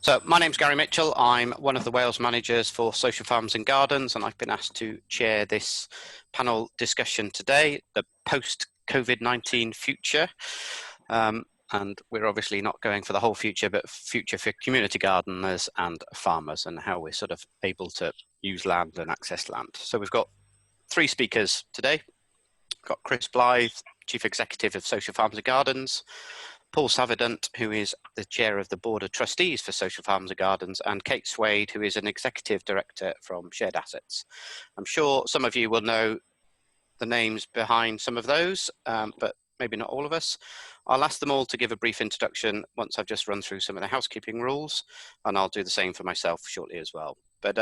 So my name's Gary Mitchell. I'm one of the Wales managers for Social Farms and Gardens, and I've been asked to chair this panel discussion today, the post-COVID-19 future. And we're obviously not going for the whole future, but future for community gardeners and farmers, and how we're sort of able to use land and access land. So we've got three speakers today. We've got Chris Blythe, Chief Executive of Social Farms and Gardens, Paul Savidant, who is the Chair of the Board of Trustees for Social Farms and Gardens, and Kate Swade, who is an Executive Director from Shared Assets. I'm sure some of you will know the names behind some of those, but maybe not all of us. I'll ask them all to give a brief introduction once I've just run through some of the housekeeping rules, and I'll do the same for myself shortly as well. But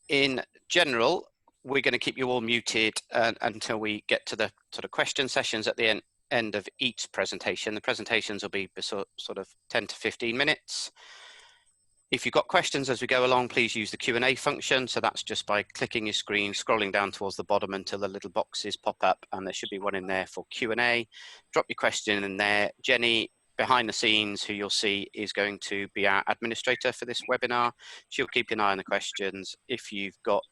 in general, we're going to keep you all muted until we get to the sort of question sessions at the end of each presentation. The presentations will be sort of 10 to 15 minutes. If you've got questions as we go along, please use the Q&A function. So that's just by clicking your screen, scrolling down towards the bottom until the little boxes pop up, and there should be one in there for Q&A. Drop your question in there. Jenny, behind the scenes, who you'll see is going to be our administrator for this webinar. She'll keep an eye on the questions. If you've got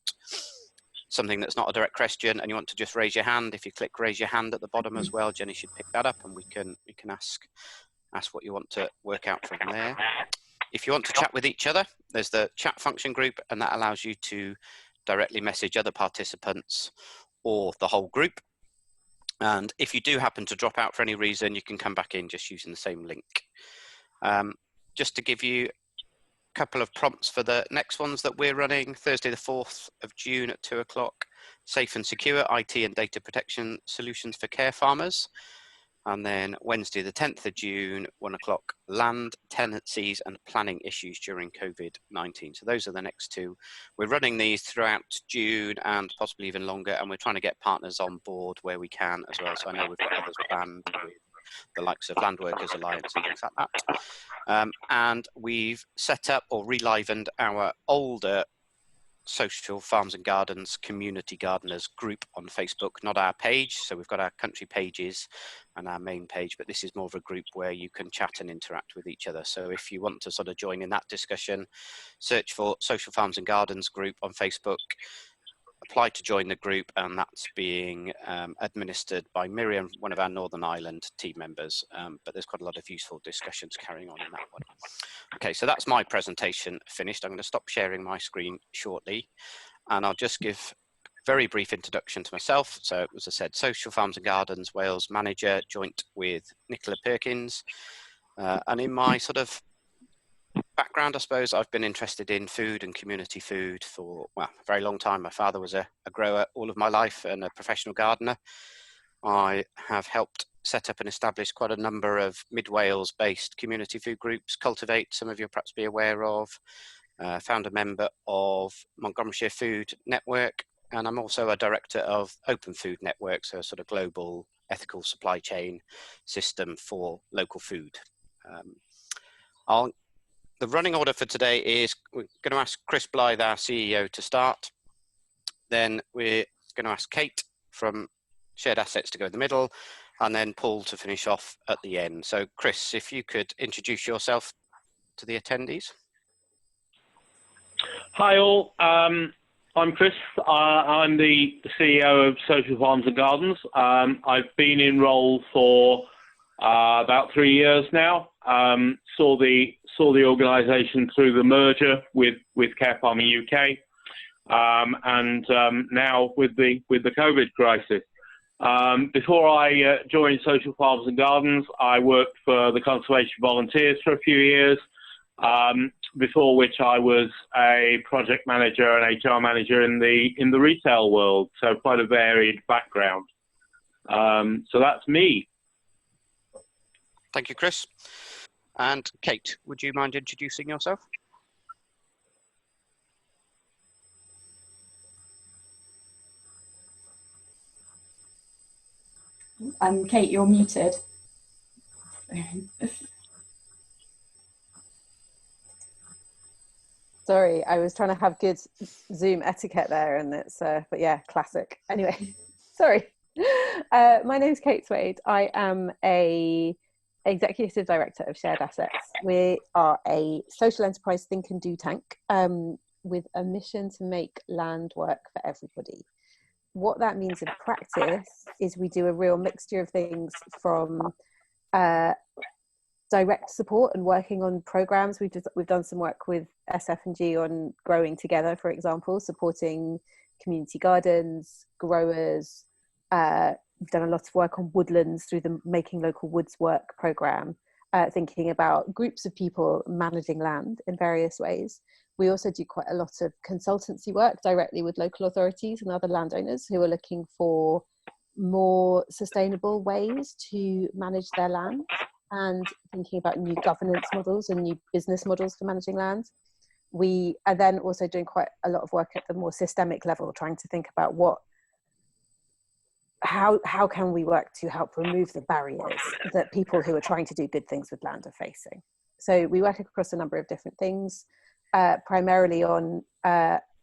something that's not a direct question and you want to just raise your hand, if you click raise your hand at the bottom as well, Jenny should pick that up, and we can ask what you want to work out from there. If you want to chat with each other, there's the chat function group, and that allows you to directly message other participants or the whole group. And if you do happen to drop out for any reason, you can come back in just using the same link. Just to give you a couple of prompts for the next ones that we're running: Thursday the 4th of June at 2 o'clock, Safe and Secure IT and Data Protection Solutions for Care Farmers. And then Wednesday the 10th of June, 1 o'clock, Land, Tenancies and Planning Issues during COVID-19. So those are the next two. We're running these throughout June and possibly even longer, and we're trying to get partners on board where we can as well. So I know we've got others planned with the likes of Land Workers Alliance and things like that. And we've set up or relivened our older Social Farms and Gardens Community Gardeners group on Facebook, not our page. So we've got our country pages and our main page, but this is more of a group where you can chat and interact with each other. So if you want to sort of join in that discussion, search for Social Farms and Gardens group on Facebook, apply to join the group, and that's being administered by Miriam, one of our Northern Ireland team members. But there's quite a lot of useful discussions carrying on in that one. Okay, so that's my presentation finished. I'm going to stop sharing my screen shortly, and I'll just give a very brief introduction to myself. So as I said, Social Farms and Gardens Wales manager, joint with Nicola Perkins. And in my sort of background, I suppose, I've been interested in food and community food for, well, a very long time. My father was a grower all of my life and a professional gardener. I have helped set up and establish quite a number of mid-Wales based community food groups, Cultivate, some of you perhaps be aware of, founder member of Montgomeryshire Food Network, and I'm also a director of Open Food Network, so a sort of global ethical supply chain system for local food. The running order for today is we're going to ask Chris Blythe, our CEO, to start. Then we're going to ask Kate from Shared Assets to go in the middle, and then Paul to finish off at the end. So Chris, if you could introduce yourself to the attendees. Hi all, I'm Chris. I'm the CEO of Social Farms and Gardens. I've been in role for about 3 years now. Saw the organisation through the merger with Care Farming UK, and now with the COVID crisis. Before I joined Social Farms and Gardens, I worked for the Conservation Volunteers for a few years, before which I was a project manager and HR manager in the retail world, so quite a varied background. So that's me. Thank you, Chris. And Kate, would you mind introducing yourself? Kate, you're muted. Sorry, I was trying to have good Zoom etiquette there, and it's, but yeah, classic. Anyway, sorry. My name's Kate Swade. I am a Executive Director of Shared Assets. We are a social enterprise think and do tank with a mission to make land work for everybody. What that means in practice is we do a real mixture of things, from direct support and working on programs. We've done some work with SF&G on growing together, for example, supporting community gardens, growers. We've done a lot of work on woodlands through the Making Local Woods Work programme, thinking about groups of people managing land in various ways. We also do quite a lot of consultancy work directly with local authorities and other landowners who are looking for more sustainable ways to manage their land, and thinking about new governance models and new business models for managing land. We are then also doing quite a lot of work at the more systemic level, trying to think about how can we work to help remove the barriers that people who are trying to do good things with land are facing. So we work across a number of different things, primarily on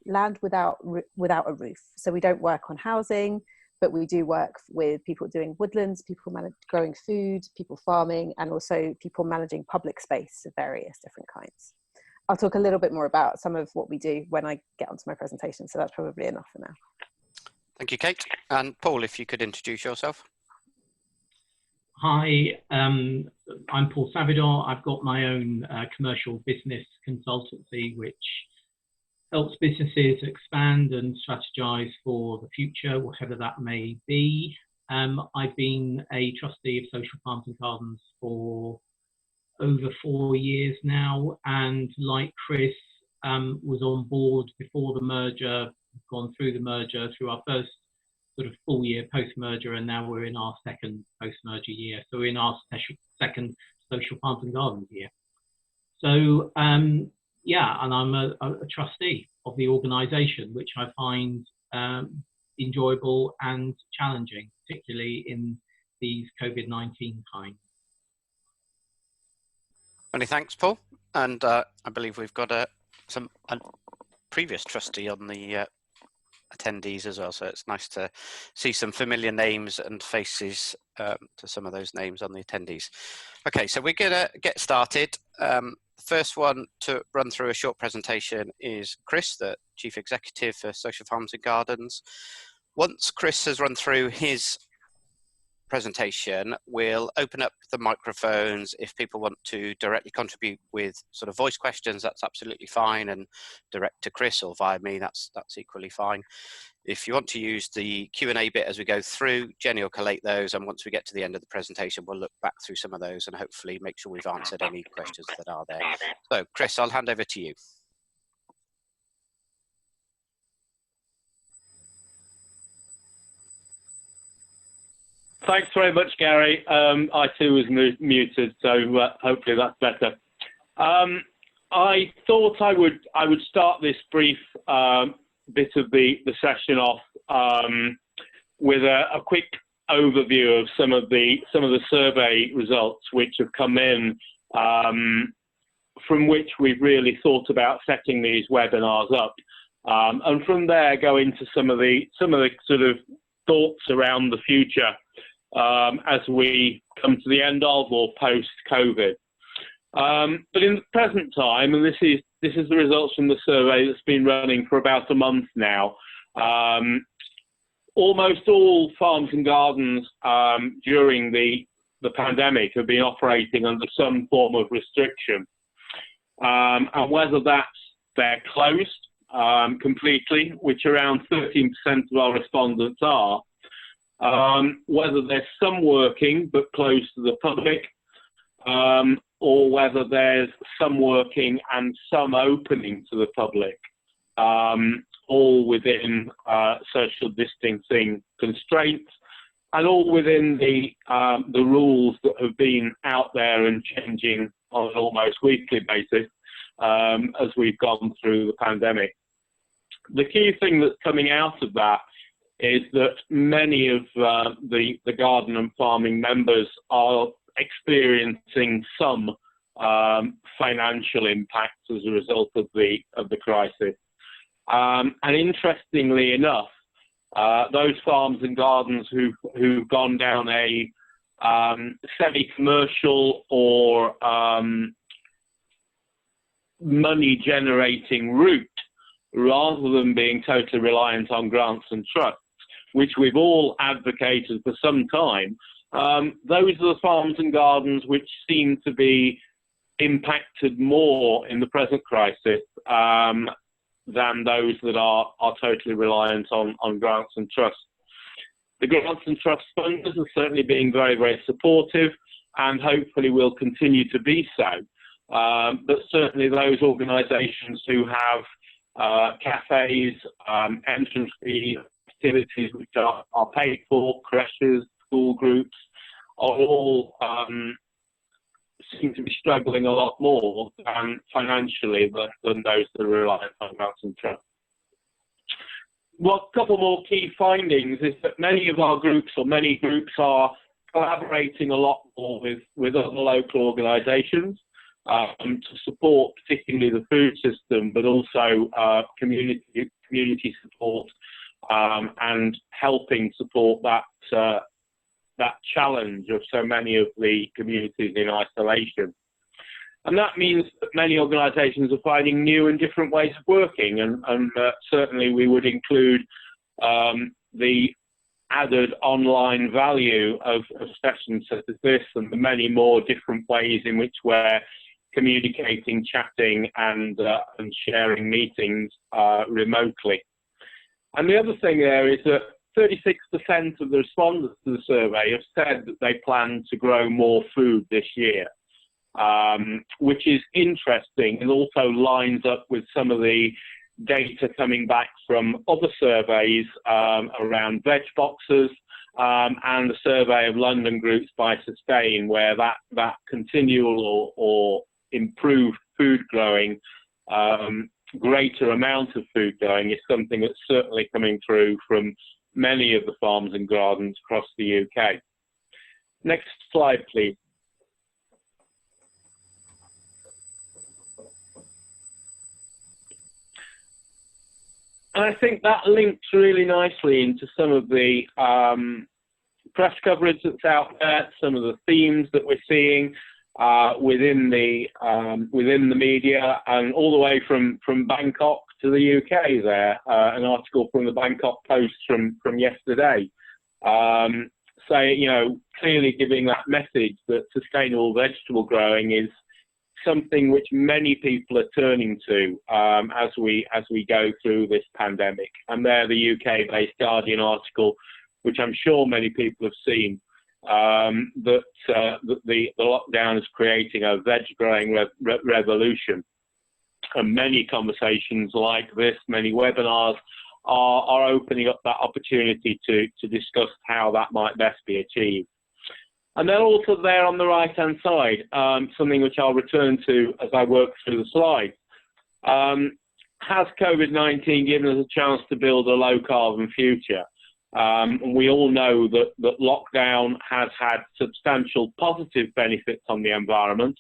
land without a roof. So we don't work on housing, but we do work with people doing woodlands, people growing food, people farming, and also people managing public space of various different kinds. I'll talk a little bit more about some of what we do when I get onto my presentation, so that's probably enough for now. Thank you, Kate. And Paul, if you could introduce yourself. Hi, I'm Paul Savidor. I've got my own commercial business consultancy, which helps businesses expand and strategize for the future, whatever that may be. I've been a trustee of Social Farms and Gardens for over 4 years now, and like Chris, was on board before the merger, gone through the merger, through our first sort of full year post-merger, and now we're in our second post-merger year. So we're in our second Social Farms and Gardens year. So yeah, and I'm a trustee of the organisation, which I find enjoyable and challenging, particularly in these COVID-19 times. Many thanks, Paul. And I believe we've got a previous trustee on the attendees as well, so it's nice to see some familiar names and faces to some of those names on the attendees. Okay, so we're gonna get started. The first one to run through a short presentation is Chris, the Chief Executive for Social Farms and Gardens. Once Chris has run through his presentation, we'll open up the microphones. If people want to directly contribute with sort of voice questions, that's absolutely fine, and direct to Chris or via me, that's equally fine. If you want to use the Q&A bit as we go through, Jenny will collate those, and once we get to the end of the presentation, we'll look back through some of those and hopefully make sure we've answered any questions that are there. So Chris, I'll hand over to you. Thanks very much, Gary. I too was muted, so hopefully that's better. I thought I would start this brief bit of the session off with a quick overview of some of the survey results which have come in, from which we've really thought about setting these webinars up, and from there go into some of the sort of thoughts around the future as we come to the end of or post-COVID. But in the present time, and this is the results from the survey that's been running for about a month now, almost all farms and gardens during the pandemic have been operating under some form of restriction. And whether they're closed completely, which around 13% of our respondents are, whether there's some working but closed to the public, or whether there's some working and some opening to the public, all within social distancing constraints, and all within the rules that have been out there and changing on an almost weekly basis as we've gone through the pandemic. The key thing that's coming out of that is that many of the garden and farming members are experiencing some financial impacts as a result of the crisis. And interestingly enough, those farms and gardens who've gone down a semi-commercial or money-generating route, rather than being totally reliant on grants and trusts, which we've all advocated for some time. Those are the farms and gardens which seem to be impacted more in the present crisis than those that are totally reliant on grants and trusts. The grants and trust funders are certainly being very, very supportive, and hopefully will continue to be so. But certainly those organisations who have cafes, entrance fee activities which are paid for, creches, school groups, are all seem to be struggling a lot more financially than those that are reliant on grants and trusts. Well, a couple more key findings is that many groups are collaborating a lot more with other local organisations to support particularly the food system, but also community support and helping support that challenge of so many of the communities in isolation. And that means that many organisations are finding new and different ways of working, and certainly we would include the added online value of sessions such as this, and the many more different ways in which we're communicating, chatting, and sharing meetings remotely. And the other thing there is that 36% of the respondents to the survey have said that they plan to grow more food this year, which is interesting and also lines up with some of the data coming back from other surveys around veg boxes and the survey of London groups by Sustain, where that continual or improved food growing, greater amount of food growing, is something that's certainly coming through from many of the farms and gardens across the UK. Next slide, please. And I think that links really nicely into some of the press coverage that's out there, some of the themes that we're seeing within the media, and all the way from Bangkok to the UK there. An article from the Bangkok Post from yesterday, clearly giving that message that sustainable vegetable growing is something which many people are turning to as we go through this pandemic. And there, the UK-based Guardian article, which I'm sure many people have seen, that the lockdown is creating a veg growing revolution. And many conversations like this, many webinars are opening up that opportunity to discuss how that might best be achieved. And then also there on the right-hand side, something which I'll return to as I work through the slides. Has COVID-19 given us a chance to build a low-carbon future? And we all know that lockdown has had substantial positive benefits on the environment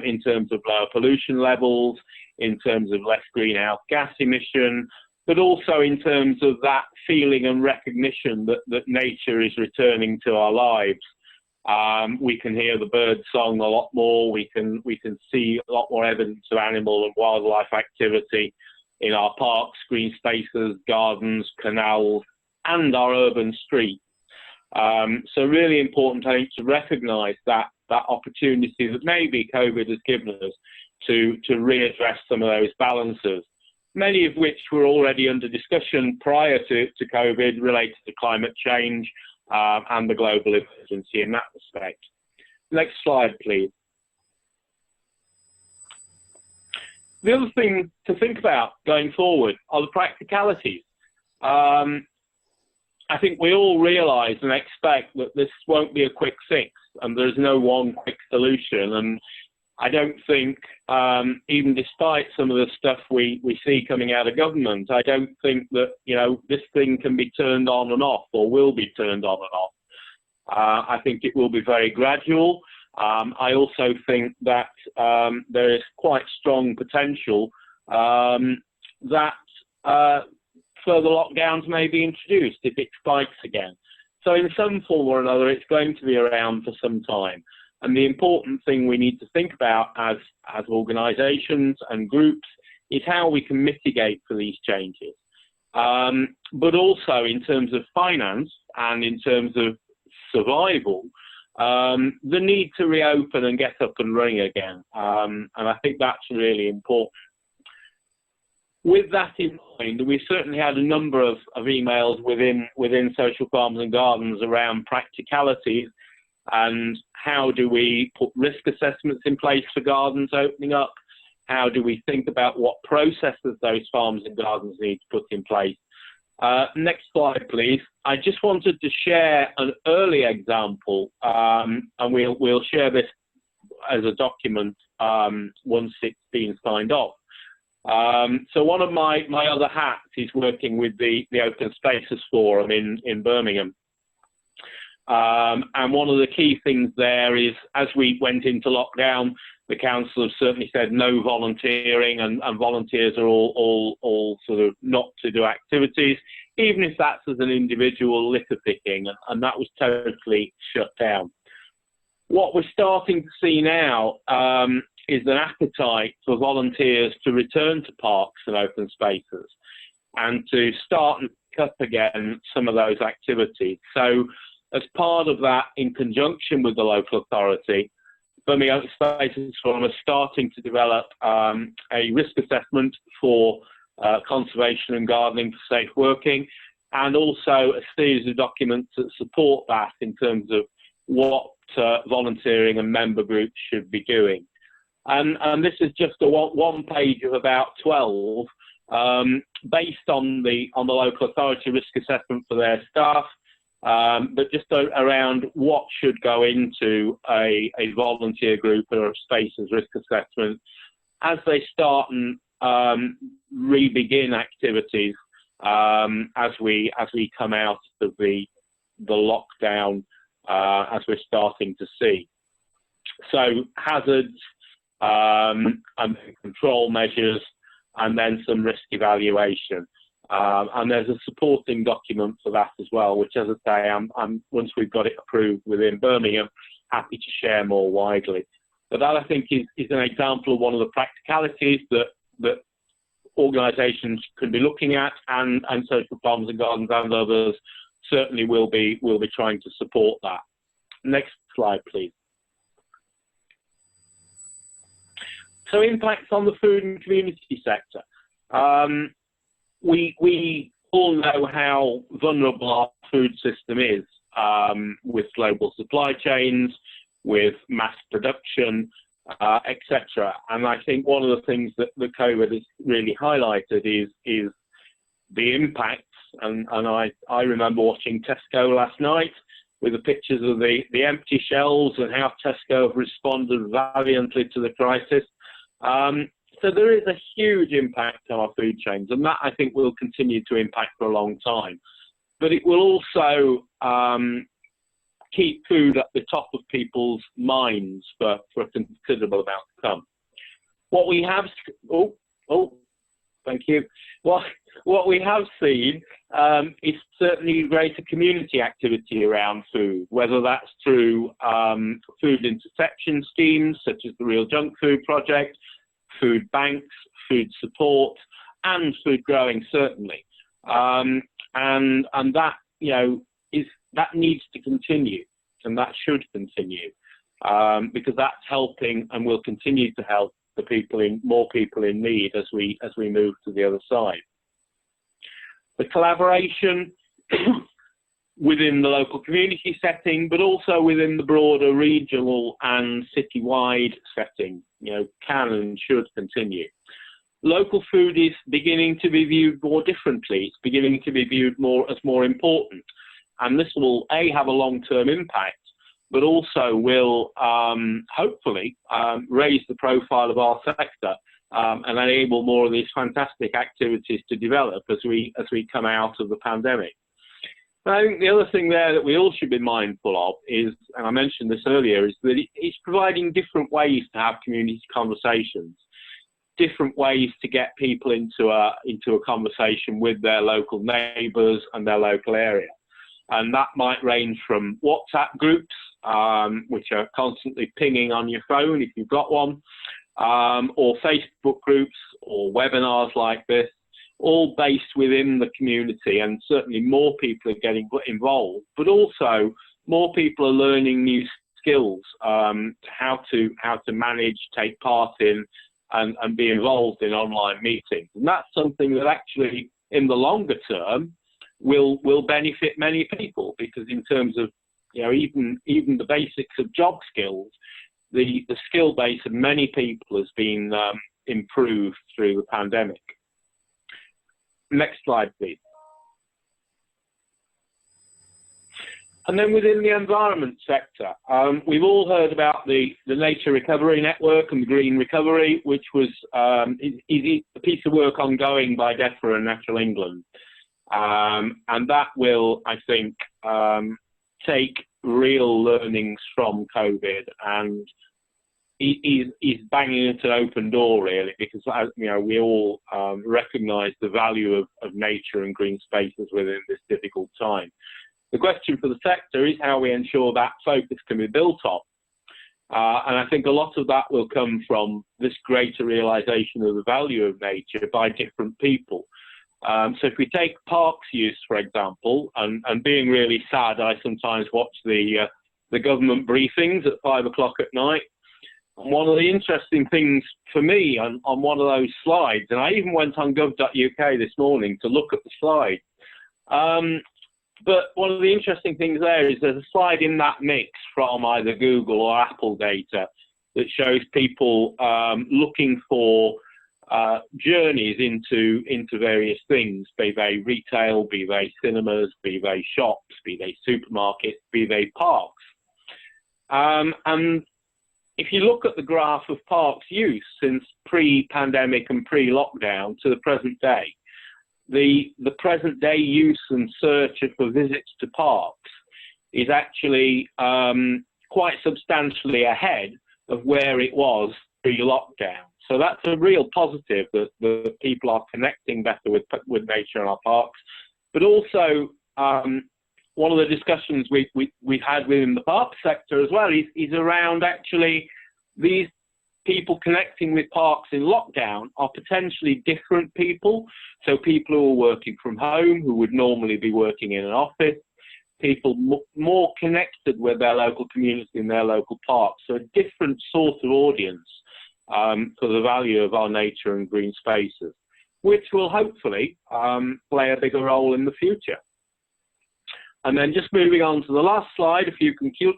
in terms of lower pollution levels, in terms of less greenhouse gas emission, but also in terms of that feeling and recognition that nature is returning to our lives. We can hear the bird song a lot more. We can see a lot more evidence of animal and wildlife activity in our parks, green spaces, gardens, canals, and our urban streets. So really important, I think, to recognise that opportunity that maybe COVID has given us to readdress some of those balances, many of which were already under discussion prior to COVID, related to climate change and the global emergency in that respect. Next slide, please. The other thing to think about going forward are the practicalities. I think we all realise and expect that this won't be a quick fix, and there's no one quick solution. And I don't think, even despite some of the stuff we see coming out of government, I don't think that, this thing can be turned on and off, or will be turned on and off. I think it will be very gradual. I also think that there is quite strong potential that further lockdowns may be introduced if it spikes again. So in some form or another, it's going to be around for some time. And the important thing we need to think about as organisations and groups is how we can mitigate for these changes. But also in terms of finance and in terms of survival, the need to reopen and get up and running again. And I think that's really important. With that in mind, we certainly had a number of emails within Social Farms and Gardens around practicalities and how do we put risk assessments in place for gardens opening up? How do we think about what processes those farms and gardens need to put in place? Next slide, please. I just wanted to share an early example, and we'll share this as a document once it's been signed off. So one of my other hats is working with the Open Spaces Forum in Birmingham. And one of the key things there is, as we went into lockdown, the council have certainly said no volunteering, and volunteers are all sort of not to do activities, even if that's as an individual litter picking, and that was totally shut down. What we're starting to see now is an appetite for volunteers to return to parks and open spaces and to start and pick up again some of those activities. So as part of that, in conjunction with the local authority, Birmingham Open Spaces Forum are starting to develop a risk assessment for conservation and gardening for safe working, and also a series of documents that support that in terms of what volunteering and member groups should be doing. And this is just a one page of about 12, based on the local authority risk assessment for their staff, but just around what should go into a volunteer group or a spaces risk assessment as they start and re-begin activities as we come out of the lockdown, as we're starting to see. So hazards and control measures, and then some risk evaluation. And there's a supporting document for that as well, which, as I say, I'm once we've got it approved within Birmingham, happy to share more widely. But that, I think, is an example of one of the practicalities that organisations can be looking at, and Social Farms and Gardens and others certainly will be trying to support that. Next slide, please. So impacts on the food and community sector. We all know how vulnerable our food system is, with global supply chains, with mass production, etc. And I think one of the things that the COVID has really highlighted is the impacts. And I remember watching Tesco last night with the pictures of the empty shelves and how Tesco have responded valiantly to the crisis. So there is a huge impact on our food chains, and that, I think, will continue to impact for a long time. But it will also keep food at the top of people's minds for a considerable amount to come. What we have, thank you. What we have seen is certainly greater community activity around food, whether that's through food interception schemes such as the Real Junk Food Project, food banks, food support, and food growing certainly, and that that needs to continue, and that should continue, because that's helping and will continue to help more people in need as we move to the other side. The collaboration within the local community setting, but also within the broader regional and citywide setting, can and should continue. Local food is beginning to be viewed more differently. It's beginning to be viewed as more important. And this will, have a long-term impact, but also will hopefully raise the profile of our sector and enable more of these fantastic activities to develop as we come out of the pandemic. But I think the other thing there that we all should be mindful of is, and I mentioned this earlier, is that it's providing different ways to have community conversations, different ways to get people into a conversation with their local neighbours and their local area. And that might range from WhatsApp groups, which are constantly pinging on your phone if you've got one, or Facebook groups or webinars like this, all based within the community, and certainly more people are getting involved, but also more people are learning new skills, how to manage, take part in, and be involved in online meetings. And that's something that actually, in the longer term, will benefit many people, because in terms of, you know, even the basics of job skills, the skill base of many people has been improved through the pandemic. Next slide, please. And then within the environment sector, we've all heard about the Nature Recovery Network and the Green Recovery, which was is a piece of work ongoing by DEFRA and Natural England. And that will, I think, take real learnings from COVID, and is banging at an open door, really, because, you know, we all recognise the value of nature and green spaces within this difficult time. The question for the sector is how we ensure that focus can be built on. And I think a lot of that will come from this greater realisation of the value of nature by different people. So if we take parks use, for example, and being really sad, I sometimes watch the government briefings at 5 o'clock at night. And one of the interesting things for me on one of those slides, and I even went on gov.uk this morning to look at the slide, but one of the interesting things there is there's a slide in that mix from either Google or Apple data that shows people looking for journeys into various things, be they retail, be they cinemas, be they shops, be they supermarkets, be they parks. And if you look at the graph of parks use since pre-pandemic and pre-lockdown to the present day, the present day use and search for visits to parks is actually quite substantially ahead of where it was pre-lockdown. So that's a real positive, that the people are connecting better with nature in our parks. But also, one of the discussions we've had within the park sector as well is around actually these people connecting with parks in lockdown are potentially different people. So people who are working from home, who would normally be working in an office, people more connected with their local community and their local parks. So a different sort of audience for the value of our nature and green spaces, which will hopefully play a bigger role in the future. And then just moving on to the last slide, a few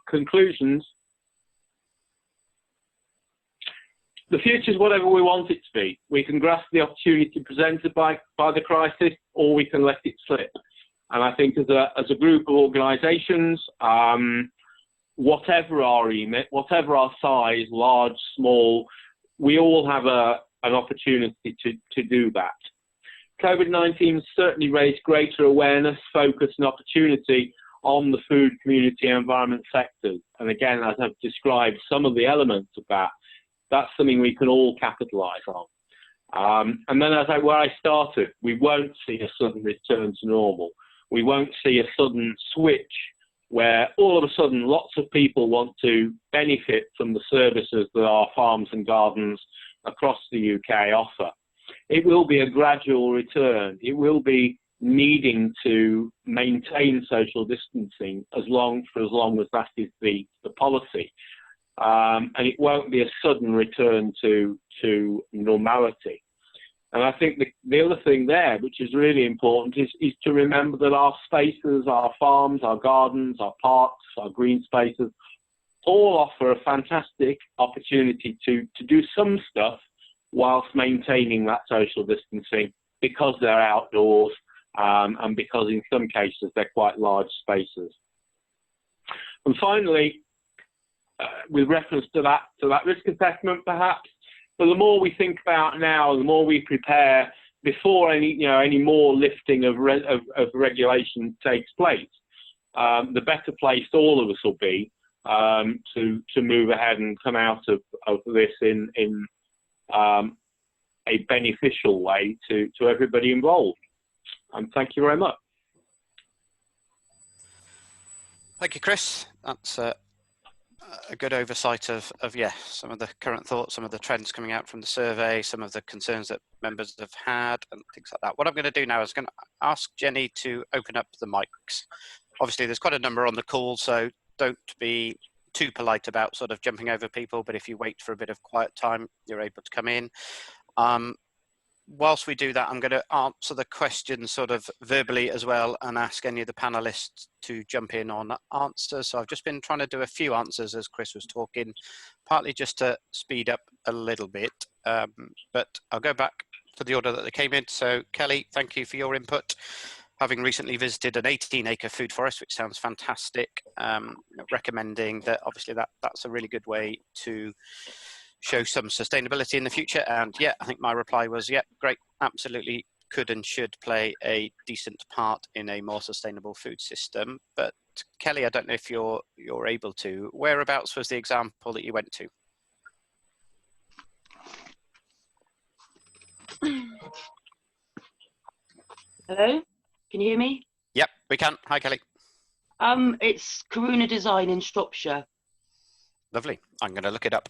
conclusions. The future is whatever we want it to be. We can grasp the opportunity presented by the crisis, or we can let it slip. And I think as a group of organisations, whatever our remit, whatever our size, large, small, we all have an opportunity to do that. COVID-19 has certainly raised greater awareness, focus and opportunity on the food, community and environment sectors. And again, as I've described some of the elements of that, that's something we can all capitalise on. And then where I started, we won't see a sudden return to normal. We won't see a sudden switch where all of a sudden lots of people want to benefit from the services that our farms and gardens across the UK offer. It will be a gradual return. It will be needing to maintain social distancing as long as that is the policy. And it won't be a sudden return to normality. And I think the other thing there, which is really important, is to remember that our spaces, our farms, our gardens, our parks, our green spaces, all offer a fantastic opportunity to do some stuff whilst maintaining that social distancing, because they're outdoors and because in some cases they're quite large spaces. And finally, with reference to that risk assessment perhaps, but the more we think about now, the more we prepare before any more lifting of regulation takes place, the better placed all of us will be to move ahead and come out of this in a beneficial way to everybody involved. And thank you very much. Thank you, Chris. That's a good oversight of some of the current thoughts, some of the trends coming out from the survey, some of the concerns that members have had and things like that. What I'm going to do now is going to ask Jenny to open up the mics. Obviously, there's quite a number on the call, so don't be too polite about sort of jumping over people, but if you wait for a bit of quiet time, you're able to come in. Whilst we do that, I'm going to answer the questions sort of verbally as well and ask any of the panelists to jump in on answers. So I've just been trying to do a few answers as Chris was talking, partly just to speed up a little bit, but I'll go back to the order that they came in. So Kelly, thank you for your input. Having recently visited an 18-acre food forest, which sounds fantastic, recommending that obviously that's a really good way to show some sustainability in the future. And yeah, I think my reply was, yeah, great, absolutely could and should play a decent part in a more sustainable food system. But Kelly, I don't know if you're able to, whereabouts was the example that you went to? Hello, can you hear me? Yep, we can. Hi, Kelly. It's Karuna Design in Shropshire. Lovely. I'm going to look it up.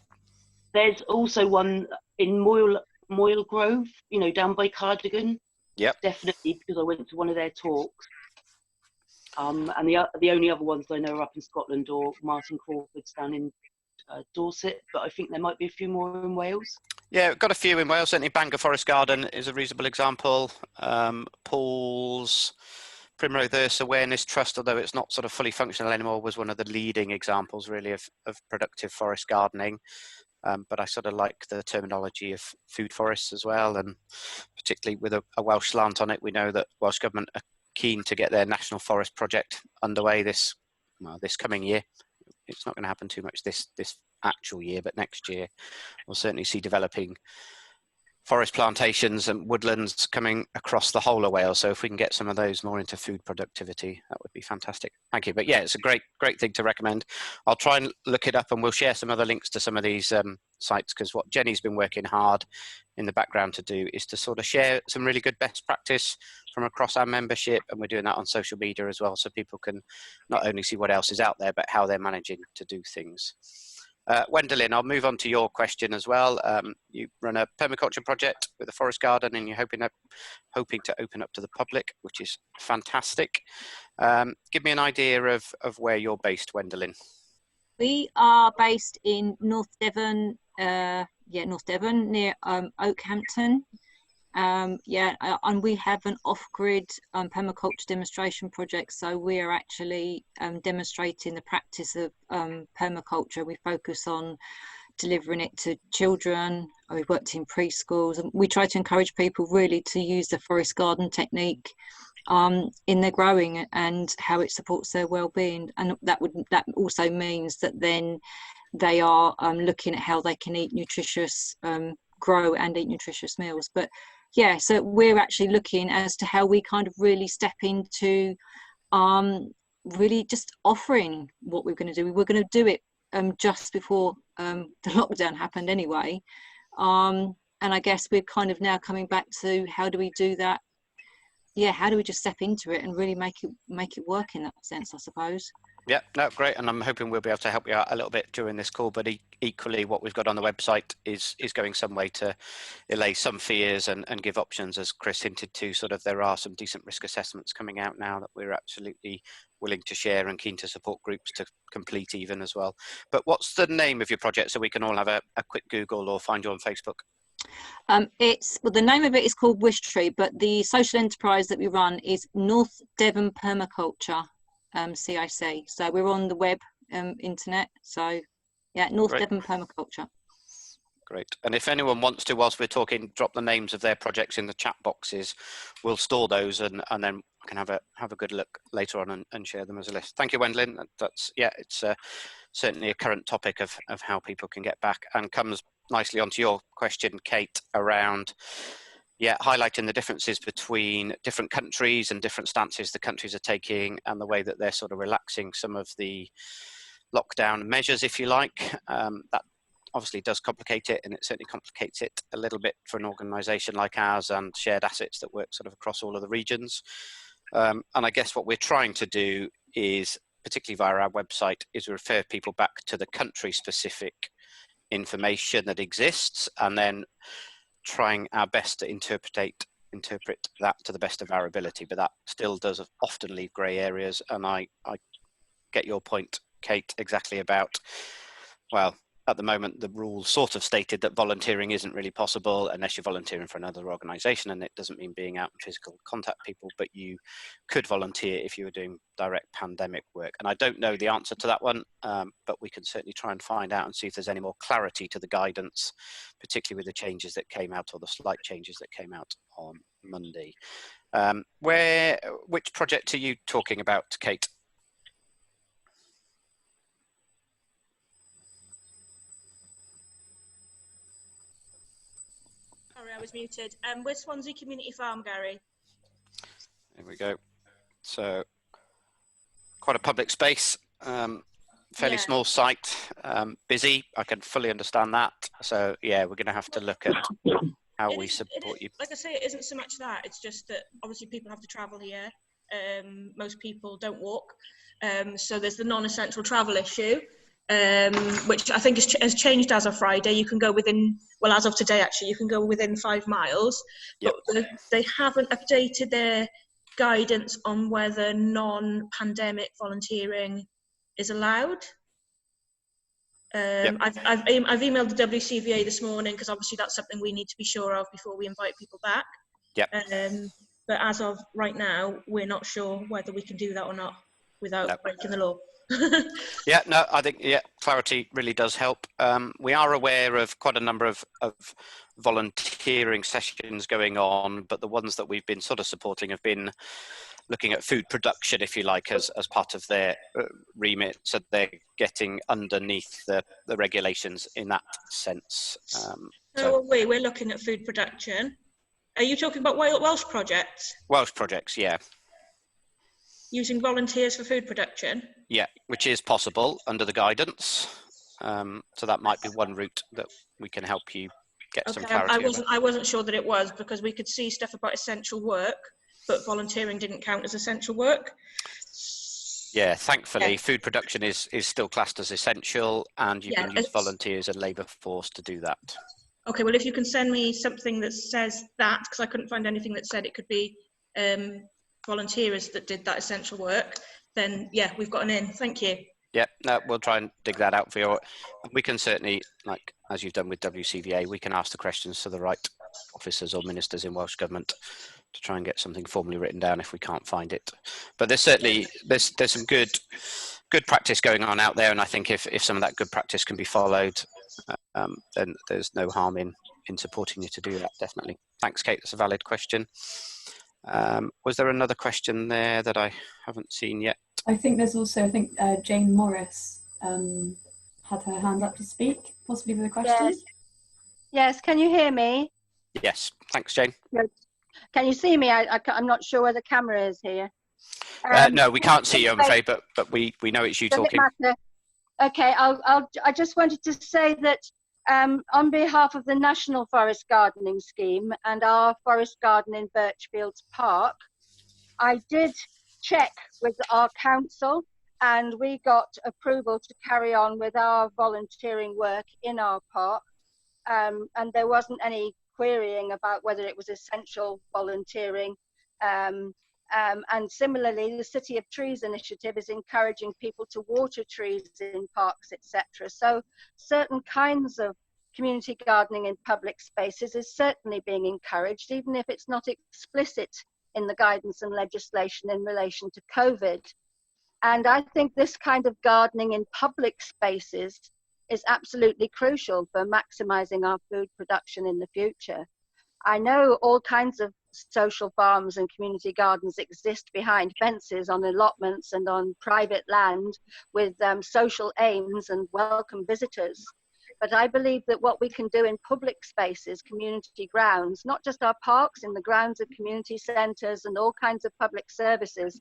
There's also one in Moyle Grove, you know, down by Cardigan. Yep. Definitely, because I went to one of their talks. And the only other ones I know are up in Scotland or Martin Crawford's down in Dorset, but I think there might be a few more in Wales. Yeah, we've got a few in Wales. Certainly Bangor Forest Garden is a reasonable example. Paul's Primrose Earth Awareness Trust, although it's not sort of fully functional anymore, was one of the leading examples really of productive forest gardening. But I sort of like the terminology of food forests as well, and particularly with a Welsh slant on it, we know that Welsh Government are keen to get their National Forest Project underway this coming year. It's not going to happen too much this actual year, but next year we'll certainly see developing forest plantations and woodlands coming across the whole of Wales. So if we can get some of those more into food productivity, that would be fantastic. Thank you. But yeah, it's a great thing to recommend. I'll try and look it up and we'll share some other links to some of these sites, because what Jenny's been working hard in the background to do is to sort of share some really good best practice from across our membership, and we're doing that on social media as well, so people can not only see what else is out there, but how they're managing to do things. Wendelin, I'll move on to your question as well. You run a permaculture project with a forest garden and you're hoping to open up to the public, which is fantastic. Give me an idea of where you're based, Wendelin. We are based in North Devon, North Devon, near Oakhampton. And we have an off-grid permaculture demonstration project, so we are actually demonstrating the practice of permaculture. We focus on delivering it to children. We've worked in preschools, and we try to encourage people really to use the forest garden technique in their growing and how it supports their well-being. And that also means that then they are looking at how they can eat nutritious, grow and eat nutritious meals. But yeah, so we're actually looking as to how we kind of really step into really just offering what we're going to do. We were going to do it just before the lockdown happened anyway. And I guess we're kind of now coming back to how do we do that? Yeah, how do we just step into it and really make it work in that sense, I suppose. Yeah, no, great. And I'm hoping we'll be able to help you out a little bit during this call, but equally what we've got on the website is going some way to allay some fears and give options, as Chris hinted to. Sort of there are some decent risk assessments coming out now that we're absolutely willing to share and keen to support groups to complete even as well. But what's the name of your project so we can all have a quick Google or find you on Facebook? The name of it is called Wish Tree, but the social enterprise that we run is North Devon Permaculture. CIC. So we're on the web, internet. So yeah, North Devon Permaculture. Great. And if anyone wants to, whilst we're talking, drop the names of their projects in the chat boxes. We'll store those and then we can have a good look later on and share them as a list. Thank you, Wendelin. That's it's certainly a current topic of how people can get back, and comes nicely onto your question, Kate, around highlighting the differences between different countries and different stances the countries are taking, and the way that they're sort of relaxing some of the lockdown measures, if you like. That obviously does complicate it, and it certainly complicates it a little bit for an organisation like ours and shared assets that work sort of across all of the regions. And I guess what we're trying to do is particularly via our website, is we refer people back to the country-specific information that exists, and then trying our best to interpret that to the best of our ability. But that still does often leave grey areas, and I get your point, Kate, exactly about, well, at the moment, the rules sort of stated that volunteering isn't really possible unless you're volunteering for another organisation, and it doesn't mean being out in physical contact people, but you could volunteer if you were doing direct pandemic work. And I don't know the answer to that one, but we can certainly try and find out and see if there's any more clarity to the guidance, particularly with the changes that came out, or the slight changes that came out on Monday. Which project are you talking about, Kate? Sorry, I was muted. We're Swansea Community Farm, Gary. There we go. So quite a public space, fairly small site, busy. I can fully understand that. So yeah, we're going to have to look at how we support you. Like I say, it isn't so much that. It's just that obviously people have to travel here. Most people don't walk. So there's the non-essential travel issue. Which I think has changed as of Friday. You can go within, well, as of today actually, you can go within 5 miles. Yep. But they haven't updated their guidance on whether non-pandemic volunteering is allowed. Yep. I've emailed the WCVA this morning, because obviously that's something we need to be sure of before we invite people back. Yep. But as of right now, we're not sure whether we can do that or not without breaking the law. Yeah, no, I think, clarity really does help. We are aware of quite a number of volunteering sessions going on, but the ones that we've been sort of supporting have been looking at food production, if you like, as part of their remit. So they're getting underneath the regulations in that sense. So we're looking at food production. Are you talking about Welsh projects? Welsh projects, yeah. Using volunteers for food production? Yeah, which is possible under the guidance. So that might be one route that we can help you get some clarity. I wasn't sure that it was, because we could see stuff about essential work, but volunteering didn't count as essential work. Yeah, thankfully, food production is still classed as essential, and you can use volunteers and labour force to do that. Okay, well, if you can send me something that says that, because I couldn't find anything that said it could be volunteers that did that essential work, then yeah, we've got an in. Thank you. Yeah, no, we'll try and dig that out for you. We can certainly, like as you've done with WCVA, we can ask the questions to the right officers or ministers in Welsh Government to try and get something formally written down if we can't find it. But there's certainly there's some good practice going on out there, and I think if some of that good practice can be followed, then there's no harm in supporting you to do that. Definitely. Thanks, Kate. That's a valid question. Was there another question there that I haven't seen yet? I think there's also, Jane Morris had her hand up to speak, possibly with a question. Yes, can you hear me? Yes, thanks, Jane. Good. Can you see me? I'm not sure where the camera is here. No, we can't see you, I'm afraid, but we know it's you talking. Does it matter? Okay, I just wanted to say that on behalf of the National Forest Gardening Scheme and our forest garden in Birchfields Park, I did check with our council, and we got approval to carry on with our volunteering work in our park, and there wasn't any querying about whether it was essential volunteering. And similarly, the City of Trees initiative is encouraging people to water trees in parks, etc. So certain kinds of community gardening in public spaces is certainly being encouraged, even if it's not explicit in the guidance and legislation in relation to COVID. And I think this kind of gardening in public spaces is absolutely crucial for maximising our food production in the future. I know all kinds of social farms and community gardens exist behind fences on allotments and on private land with social aims and welcome visitors. But I believe that what we can do in public spaces, community grounds, not just our parks, in the grounds of community centres and all kinds of public services,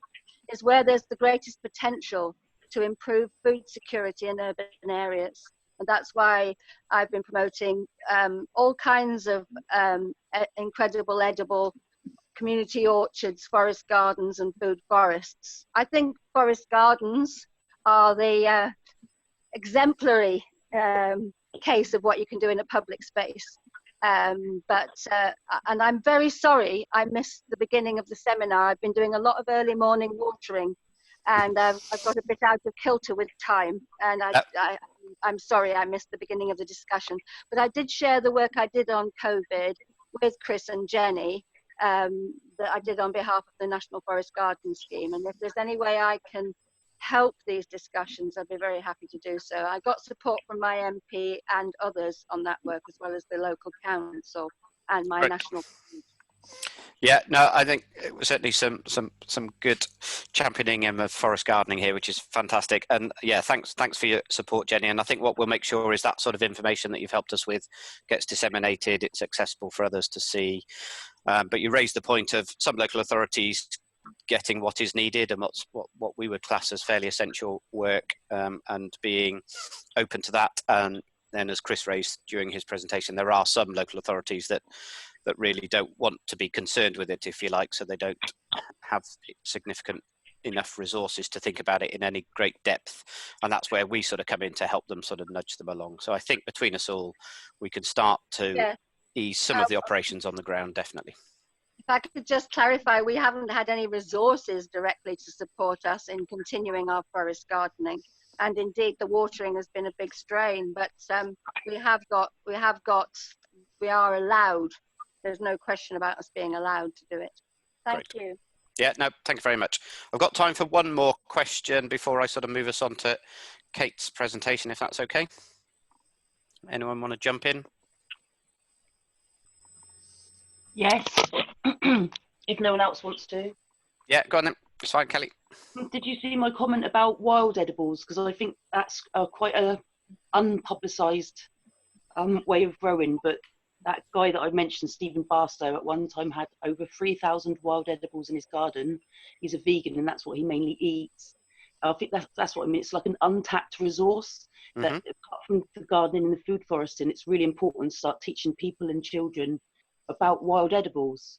is where there's the greatest potential to improve food security in urban areas. And that's why I've been promoting all kinds of incredible edible community orchards, forest gardens and food forests. I think forest gardens are the exemplary case of what you can do in a public space. And I'm very sorry I missed the beginning of the seminar. I've been doing a lot of early morning watering, and I've got a bit out of kilter with time, and I'm sorry I missed the beginning of the discussion. But I did share the work I did on COVID with Chris and Jenny, that I did on behalf of the National Forest Garden Scheme. And if there's any way I can help these discussions, I'd be very happy to do so. I got support from my MP and others on that work, as well as the local council and my national. Yeah, no, I think it was certainly some good championing of forest gardening here, which is fantastic. And yeah, thanks for your support, Jenny. And I think what we'll make sure is that sort of information that you've helped us with gets disseminated. It's accessible for others to see. But you raised the point of some local authorities getting what is needed and what we would class as fairly essential work, and being open to that. And then, as Chris raised during his presentation, there are some local authorities that really don't want to be concerned with it, if you like, so they don't have significant enough resources to think about it in any great depth, and that's where we sort of come in to help them sort of nudge them along. So I think between us all we can start to ease some of the operations on the ground, definitely. If I could just clarify, we haven't had any resources directly to support us in continuing our forest gardening, and indeed the watering has been a big strain, but we are allowed. There's no question about us being allowed to do it. Thank you. Yeah, no, thank you very much. I've got time for one more question before I sort of move us on to Kate's presentation, if that's okay. Anyone want to jump in? Yes, if no one else wants to. Yeah, go on then. It's fine, Kelly. Did you see my comment about wild edibles? Because I think that's quite a unpublicised way of growing, but that guy that I mentioned, Stephen Barstow, at one time had over 3,000 wild edibles in his garden. He's a vegan and that's what he mainly eats. I think that's what I mean. It's like an untapped resource that, apart from the gardening and the food foresting, it's really important to start teaching people and children about wild edibles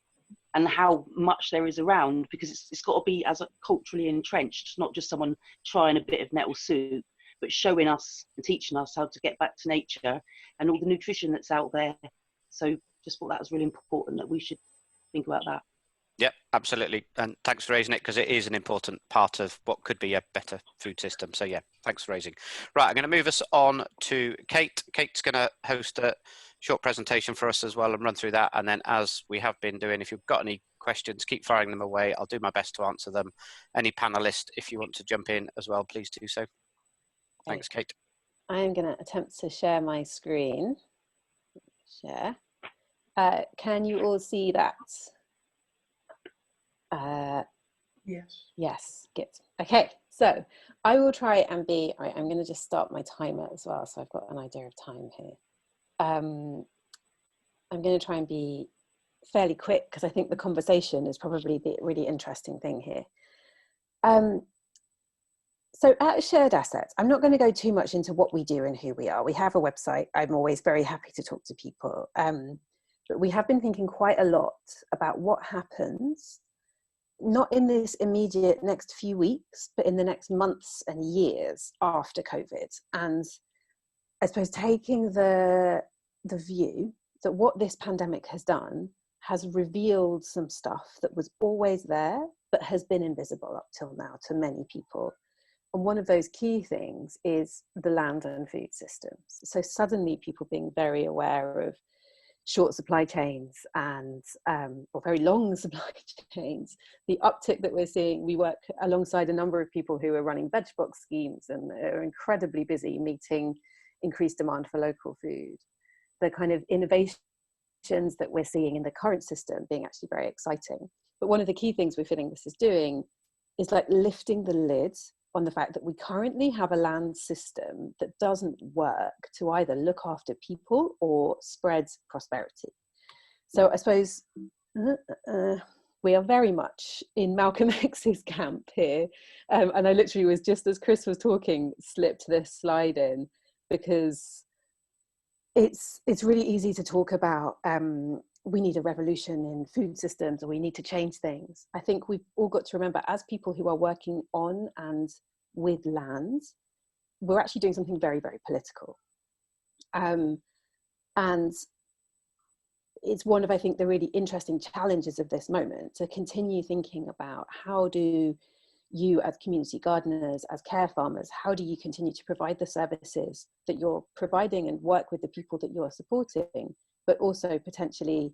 and how much there is around, because it's got to be as culturally entrenched, not just someone trying a bit of nettle soup, but showing us and teaching us how to get back to nature and all the nutrition that's out there. So just thought that was really important, that we should think about that. Yeah, absolutely. And thanks for raising it, because it is an important part of what could be a better food system. So yeah, thanks for raising. Right, I'm going to move us on to Kate. Kate's going to host a short presentation for us as well and run through that. And then, as we have been doing, if you've got any questions, keep firing them away. I'll do my best to answer them. Any panelists, if you want to jump in as well, please do so. Thanks, Kate. I am going to attempt to share my screen. Share. Can you all see that? Yes. Yes, good. Okay, so I will try and be, right, I'm going to just start my timer as well, so I've got an idea of time here. I'm going to try and be fairly quick, because I think the conversation is probably the really interesting thing here. So at Shared Assets, I'm not going to go too much into what we do and who we are. We have a website. I'm always very happy to talk to people. But we have been thinking quite a lot about what happens, not in this immediate next few weeks, but in the next months and years after COVID. And I suppose taking the view that what this pandemic has done has revealed some stuff that was always there, but has been invisible up till now to many people. And one of those key things is the land and food systems. So suddenly people being very aware of short supply chains and or very long supply chains, the uptick that we're seeing. We work alongside a number of people who are running veg box schemes and are incredibly busy meeting increased demand for local food. The kind of innovations that we're seeing in the current system being actually very exciting. But one of the key things we're feeling this is doing is like lifting the lid on the fact that we currently have a land system that doesn't work to either look after people or spread prosperity. So I suppose we are very much in Malcolm X's camp here. And I literally was, just as Chris was talking, slipped this slide in, because it's really easy to talk about we need a revolution in food systems, or we need to change things. I think we've all got to remember, as people who are working on and with land, we're actually doing something very, very political. And it's one of, I think, the really interesting challenges of this moment, to continue thinking about how do you as community gardeners, as care farmers, how do you continue to provide the services that you're providing and work with the people that you're supporting, but also potentially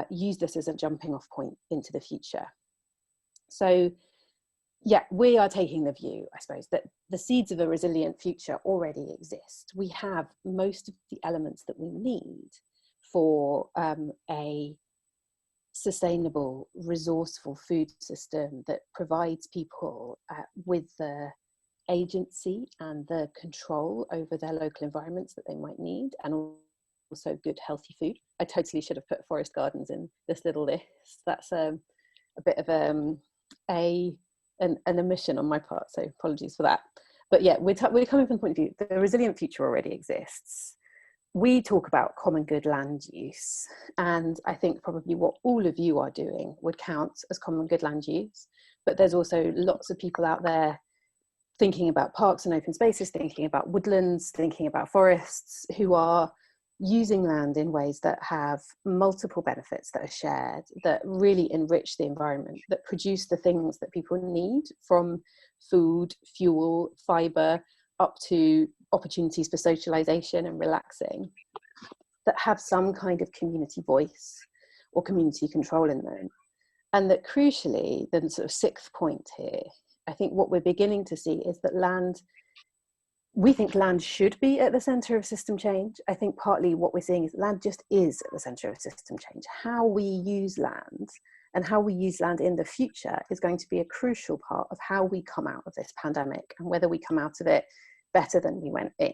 use this as a jumping off point into the future. So yeah, we are taking the view, I suppose, that the seeds of a resilient future already exist. We have most of the elements that we need for a sustainable, resourceful food system that provides people with the agency and the control over their local environments that they might need, and also good, healthy food. I totally should have put forest gardens in this little list. That's a bit of an omission on my part, so apologies for that. But yeah, we're coming from the point of view, the resilient future already exists. We talk about common good land use, and I think probably what all of you are doing would count as common good land use, but there's also lots of people out there thinking about parks and open spaces, thinking about woodlands, thinking about forests, who are using land in ways that have multiple benefits that are shared, that really enrich the environment, that produce the things that people need, from food, fuel, fibre, up to opportunities for socialization and relaxing, that have some kind of community voice or community control in them. And that crucially, the sort of sixth point here, I think what we're beginning to see is that land, we think land should be at the center of system change. I think partly what we're seeing is land just is at the center of system change. How we use land and how we use land in the future is going to be a crucial part of how we come out of this pandemic, and whether we come out of it better than we went in.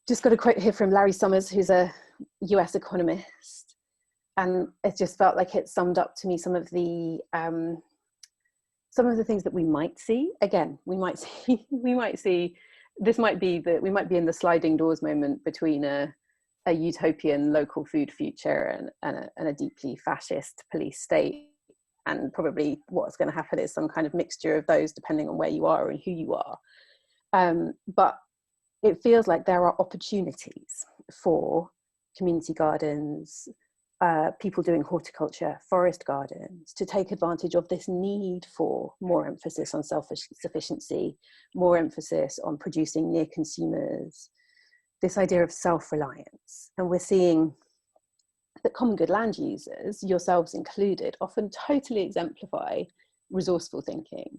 Just got a quote here from Larry Summers, who's a US economist, and it just felt like it summed up to me some of the things that we might see. Again, we might see this might be that we might be in the sliding doors moment between a utopian local food future and a deeply fascist police state. And probably what's going to happen is some kind of mixture of those, depending on where you are and who you are. But it feels like there are opportunities for community gardens, people doing horticulture, forest gardens, to take advantage of this need for more emphasis on self-sufficiency, more emphasis on producing near consumers, this idea of self-reliance. And we're seeing that common good land users, yourselves included, often totally exemplify resourceful thinking.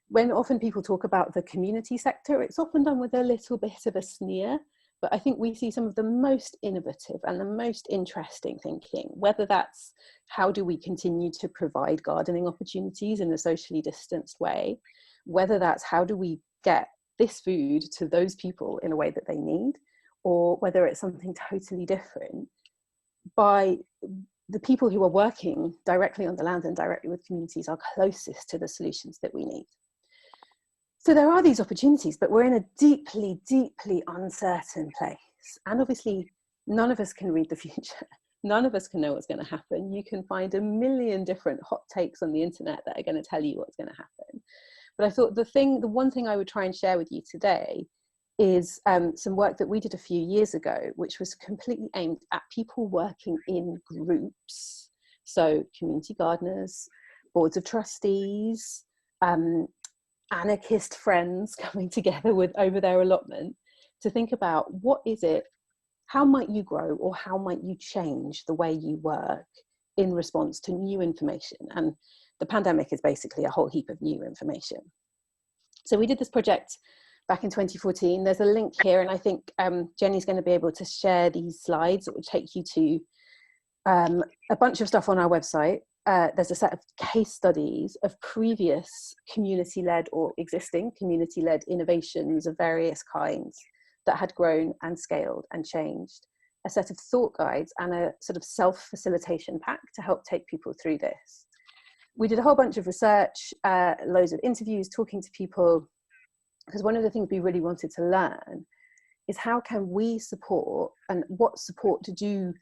When often people talk about the community sector, it's often done with a little bit of a sneer, but I think we see some of the most innovative and the most interesting thinking, whether that's how do we continue to provide gardening opportunities in a socially distanced way, whether that's how do we get this food to those people in a way that they need, or whether it's something totally different, by the people who are working directly on the land and directly with communities are closest to the solutions that we need. So there are these opportunities, but we're in a deeply, deeply uncertain place. And obviously, none of us can read the future. None of us can know what's going to happen. You can find a million different hot takes on the internet that are going to tell you what's going to happen. But I thought the one thing I would try and share with you today is some work that we did a few years ago, which was completely aimed at people working in groups. So community gardeners, boards of trustees, anarchist friends coming together over their allotment to think about what is it, how might you grow or how might you change the way you work in response to new information. And the pandemic is basically a whole heap of new information. So we did this project back in 2014. There's a link here, and I think Jenny's going to be able to share these slides that will take you to a bunch of stuff on our website. There's a set of case studies of previous community-led or existing community-led innovations of various kinds that had grown and scaled and changed, a set of thought guides and a sort of self-facilitation pack to help take people through this. We did a whole bunch of research, loads of interviews, talking to people, because one of the things we really wanted to learn is how can we support, and what support do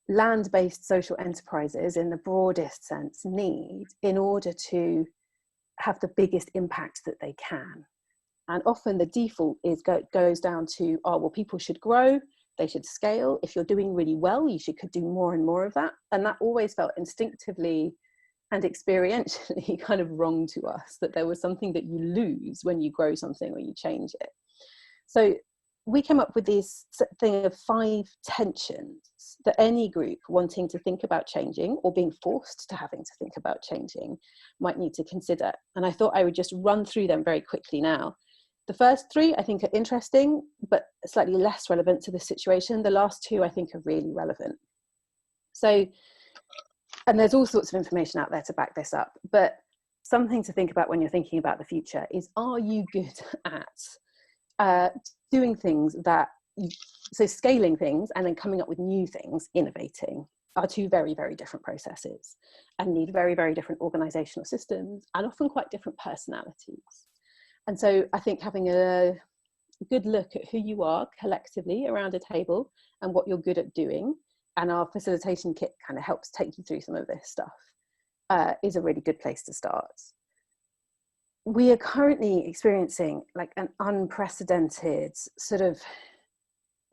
land-based social enterprises in the broadest sense need in order to have the biggest impact that they can. And often the default is goes down to, oh, well, people should grow, they should scale. If you're doing really well, you could do more and more of that. And that always felt instinctively and experientially kind of wrong to us, that there was something that you lose when you grow something or you change it. So we came up with this thing of 5 tensions that any group wanting to think about changing or being forced to having to think about changing might need to consider. And I thought I would just run through them very quickly now. The first 3 I think are interesting, but slightly less relevant to the situation. The last 2 I think are really relevant. So, and there's all sorts of information out there to back this up, but something to think about when you're thinking about the future is, are you good at doing things that, so scaling things and then coming up with new things, innovating, are 2 very, very different processes and need very, very different organizational systems and often quite different personalities. And so I think having a good look at who you are collectively around a table and what you're good at doing, and our facilitation kit kind of helps take you through some of this stuff, is a really good place to start. We are currently experiencing like an unprecedented sort of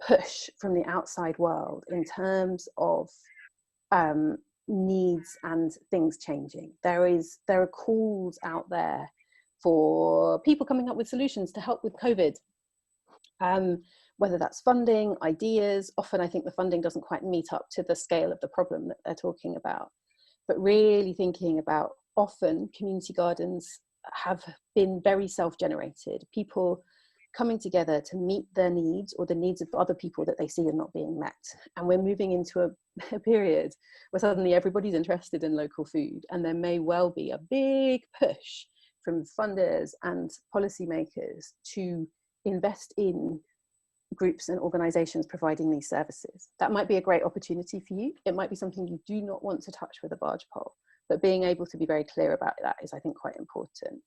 push from the outside world in terms of needs and things changing. There are calls out there for people coming up with solutions to help with COVID, whether that's funding, ideas. Often I think the funding doesn't quite meet up to the scale of the problem that they're talking about, but really thinking about, often community gardens have been very self-generated, people coming together to meet their needs or the needs of other people that they see are not being met. And we're moving into a period where suddenly everybody's interested in local food, and there may well be a big push from funders and policymakers to invest in groups and organizations providing these services. That might be a great opportunity for you. It might be something you do not want to touch with a barge pole, but being able to be very clear about that is, I think, quite important.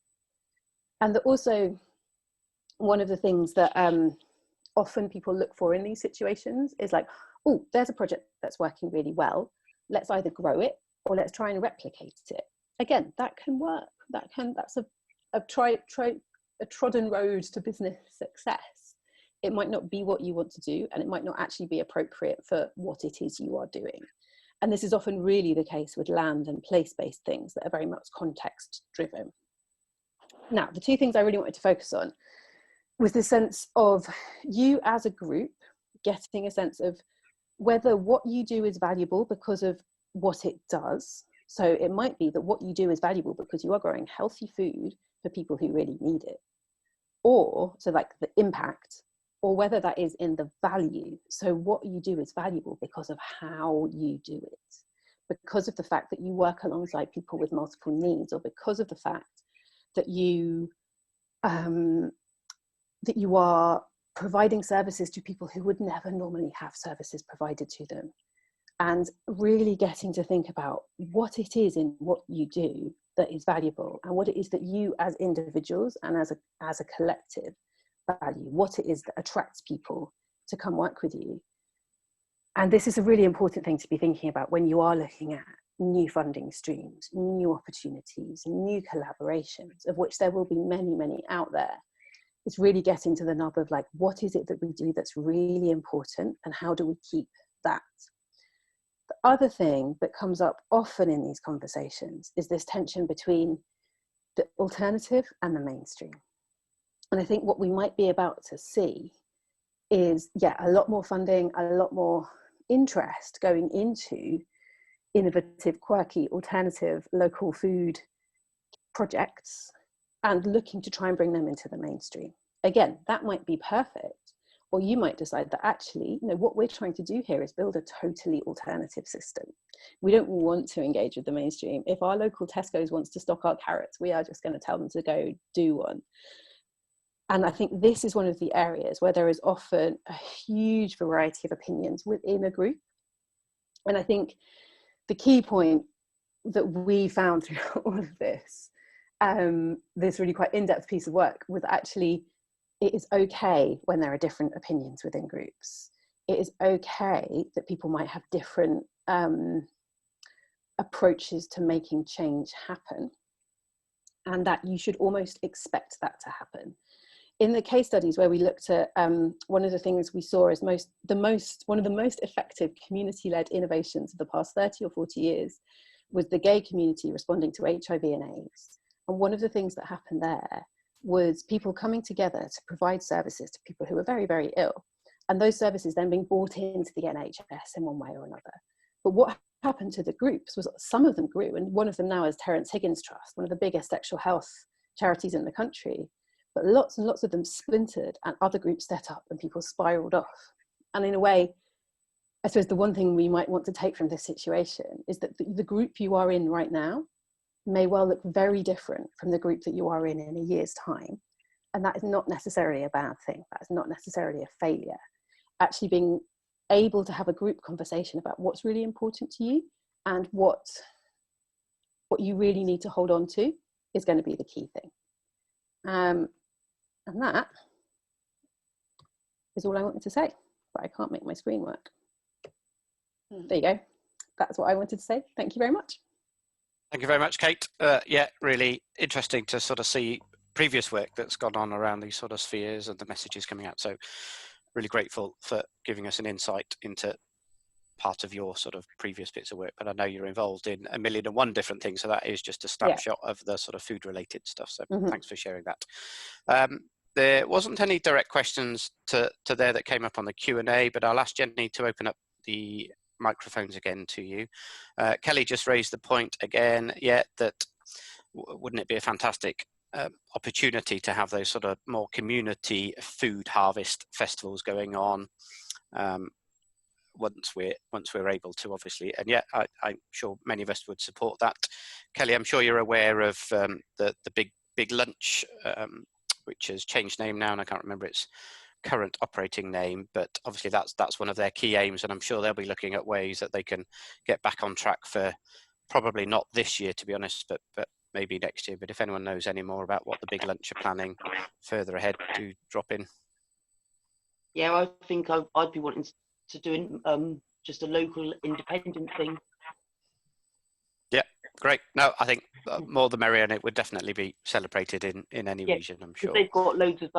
And that also, one of the things that often people look for in these situations is like, oh, there's a project that's working really well. Let's either grow it or let's try and replicate it. Again, that can work. That's a trodden road to business success. It might not be what you want to do, and it might not actually be appropriate for what it is you are doing. And this is often really the case with land and place-based things that are very much context driven. Now, the 2 things I really wanted to focus on was the sense of you as a group getting a sense of whether what you do is valuable because of what it does. So it might be that what you do is valuable because you are growing healthy food for people who really need it, or so like the impact, or whether that is in the value. So what you do is valuable because of how you do it, because of the fact that you work alongside people with multiple needs, or because of the fact that you are providing services to people who would never normally have services provided to them. And really getting to think about what it is in what you do that is valuable, and what it is that you as individuals and as a collective value, what it is that attracts people to come work with you. And this is a really important thing to be thinking about when you are looking at new funding streams, new opportunities, new collaborations, of which there will be many, many out there. It's really getting to the nub of like, what is it that we do that's really important, and how do we keep that? The other thing that comes up often in these conversations is this tension between the alternative and the mainstream. And I think what we might be about to see is, a lot more funding, a lot more interest going into innovative, quirky, alternative, local food projects, and looking to try and bring them into the mainstream. Again, that might be perfect, or you might decide that actually, what we're trying to do here is build a totally alternative system. We don't want to engage with the mainstream. If our local Tesco's wants to stock our carrots, we are just going to tell them to go do one. And I think this is one of the areas where there is often a huge variety of opinions within a group. And I think the key point that we found through all of this, this really quite in-depth piece of work, was actually, it is okay when there are different opinions within groups. It is okay that people might have different approaches to making change happen. and that you should almost expect that to happen. In the case studies where we looked at, one of the things we saw as one of the most effective community-led innovations of the past 30 or 40 years was the gay community responding to HIV and AIDS. And one of the things that happened there was people coming together to provide services to people who were very, very ill. And those services then being brought into the NHS in one way or another. But what happened to the groups was some of them grew, and one of them now is Terence Higgins Trust, one of the biggest sexual health charities in the country. But lots and lots of them splintered and other groups set up and people spiraled off. And in a way, I suppose the one thing we might want to take from this situation is that the group you are in right now may well look very different from the group that you are in a year's time. And that is not necessarily a bad thing. That is not necessarily a failure. Actually being able to have a group conversation about what's really important to you and what you really need to hold on to is going to be the key thing. And that is all I wanted to say, but I can't make my screen work. There you go. That's what I wanted to say. Thank you very much. Thank you very much, Kate. Yeah, really interesting to sort of see previous work that's gone on around these sort of spheres and the messages coming out. So really grateful for giving us an insight into part of your sort of previous bits of work, but I know you're involved in 1,000,001 different things, so that is just a snapshot of the sort of food related stuff, so thanks for sharing that. There wasn't any direct questions to there that came up on the Q&A, but I'll ask Jenny to open up the microphones again to you. Kelly just raised the point again, that wouldn't it be a fantastic opportunity to have those sort of more community food harvest festivals going on once we're able to, obviously. And yeah, I'm sure many of us would support that. Kelly, I'm sure you're aware of the big lunch, which has changed name now, and I can't remember its current operating name, but obviously that's one of their key aims, and I'm sure they'll be looking at ways that they can get back on track for probably not this year, to be honest, but maybe next year. But if anyone knows any more about what the big lunch are planning further ahead, do drop in. Yeah, I think I'd be wanting to do just a local independent thing. Yeah, great. No, I think more the merrier, and it would definitely be celebrated in any region, I'm sure. They've got loads of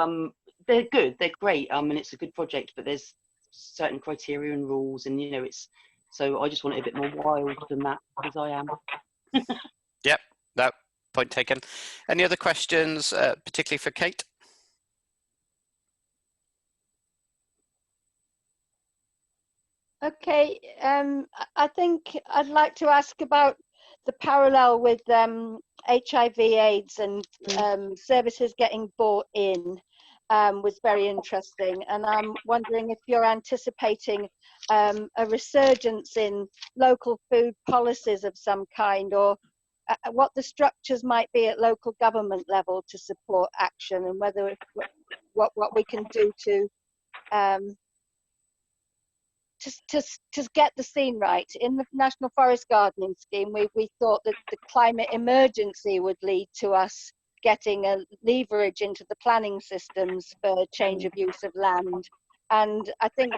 they're good, they're great, and it's a good project, but there's certain criteria and rules, and it's, so I just want it a bit more wild than that, as I am. Yep, no, point taken. Any other questions, particularly for Kate? Okay, I think I'd like to ask about the parallel with HIV/AIDS and services getting bought in. Was very interesting, and I'm wondering if you're anticipating a resurgence in local food policies of some kind, or what the structures might be at local government level to support action, and whether what we can do to get the scene right. In the National Forest Gardening Scheme, we thought that the climate emergency would lead to us getting a leverage into the planning systems for change of use of land. And I think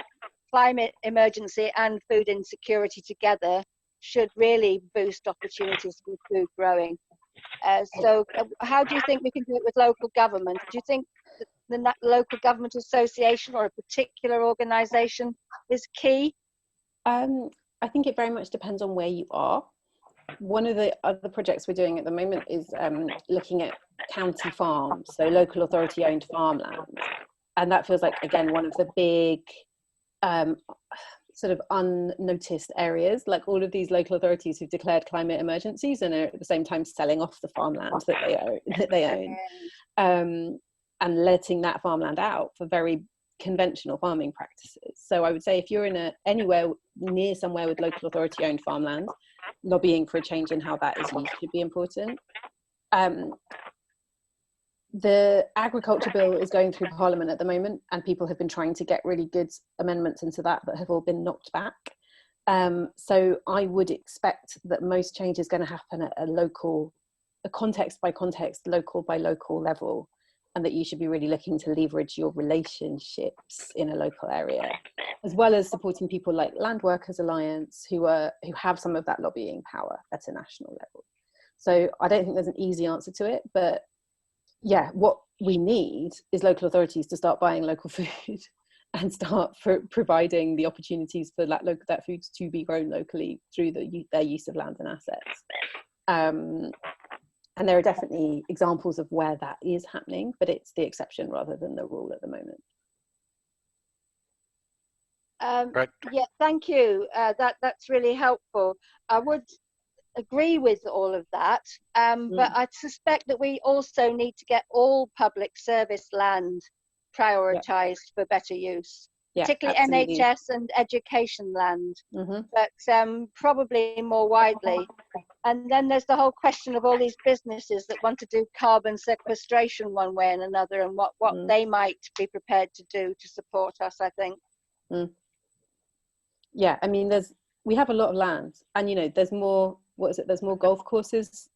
climate emergency and food insecurity together should really boost opportunities for food growing. So how do you think we can do it with local government? Do you think the local government association or a particular organisation is key? I think it very much depends on where you are. One of the other projects we're doing at the moment is looking at county farms, so local authority owned farmland. And that feels like, again, one of the big sort of unnoticed areas, like all of these local authorities who've declared climate emergencies and are at the same time selling off the farmland that they own, and letting that farmland out for very conventional farming practices. So I would say if you're in anywhere near somewhere with local authority owned farmland, lobbying for a change in how that is used should be important. The agriculture bill is going through Parliament at the moment, and people have been trying to get really good amendments into that have all been knocked back. So I would expect that most change is going to happen at a context by context, local by local level, and that you should be really looking to leverage your relationships in a local area, as well as supporting people like Land Workers Alliance who have some of that lobbying power at a national level. So I don't think there's an easy answer to it, but yeah, what we need is local authorities to start buying local food and start providing the opportunities for that food to be grown locally through their use of land and assets. And there are definitely examples of where that is happening, but it's the exception rather than the rule at the moment. Right. Yeah, thank you. That's really helpful. I would agree with all of that, but I suspect that we also need to get all public service land prioritised for better use, particularly absolutely. NHS and education land, but probably more widely. And then there's the whole question of all these businesses that want to do carbon sequestration one way and another, and what they might be prepared to do to support us, I think. Yeah, I mean, we have a lot of land, and there's more. There's more golf courses.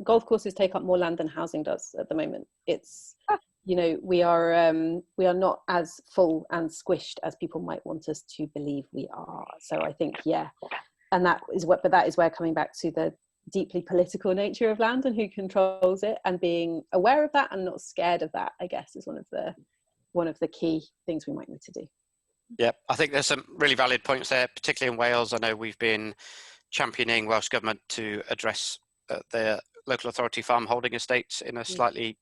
Golf courses take up more land than housing does at the moment. It's we are not as full and squished as people might want us to believe we are. So I think and that is where coming back to the deeply political nature of land and who controls it, and being aware of that and not scared of that, I guess, is one of the key things we might need to do. Yeah, I think there's some really valid points there, particularly in Wales. I know we've been championing Welsh Government to address their local authority farm holding estates in a slightly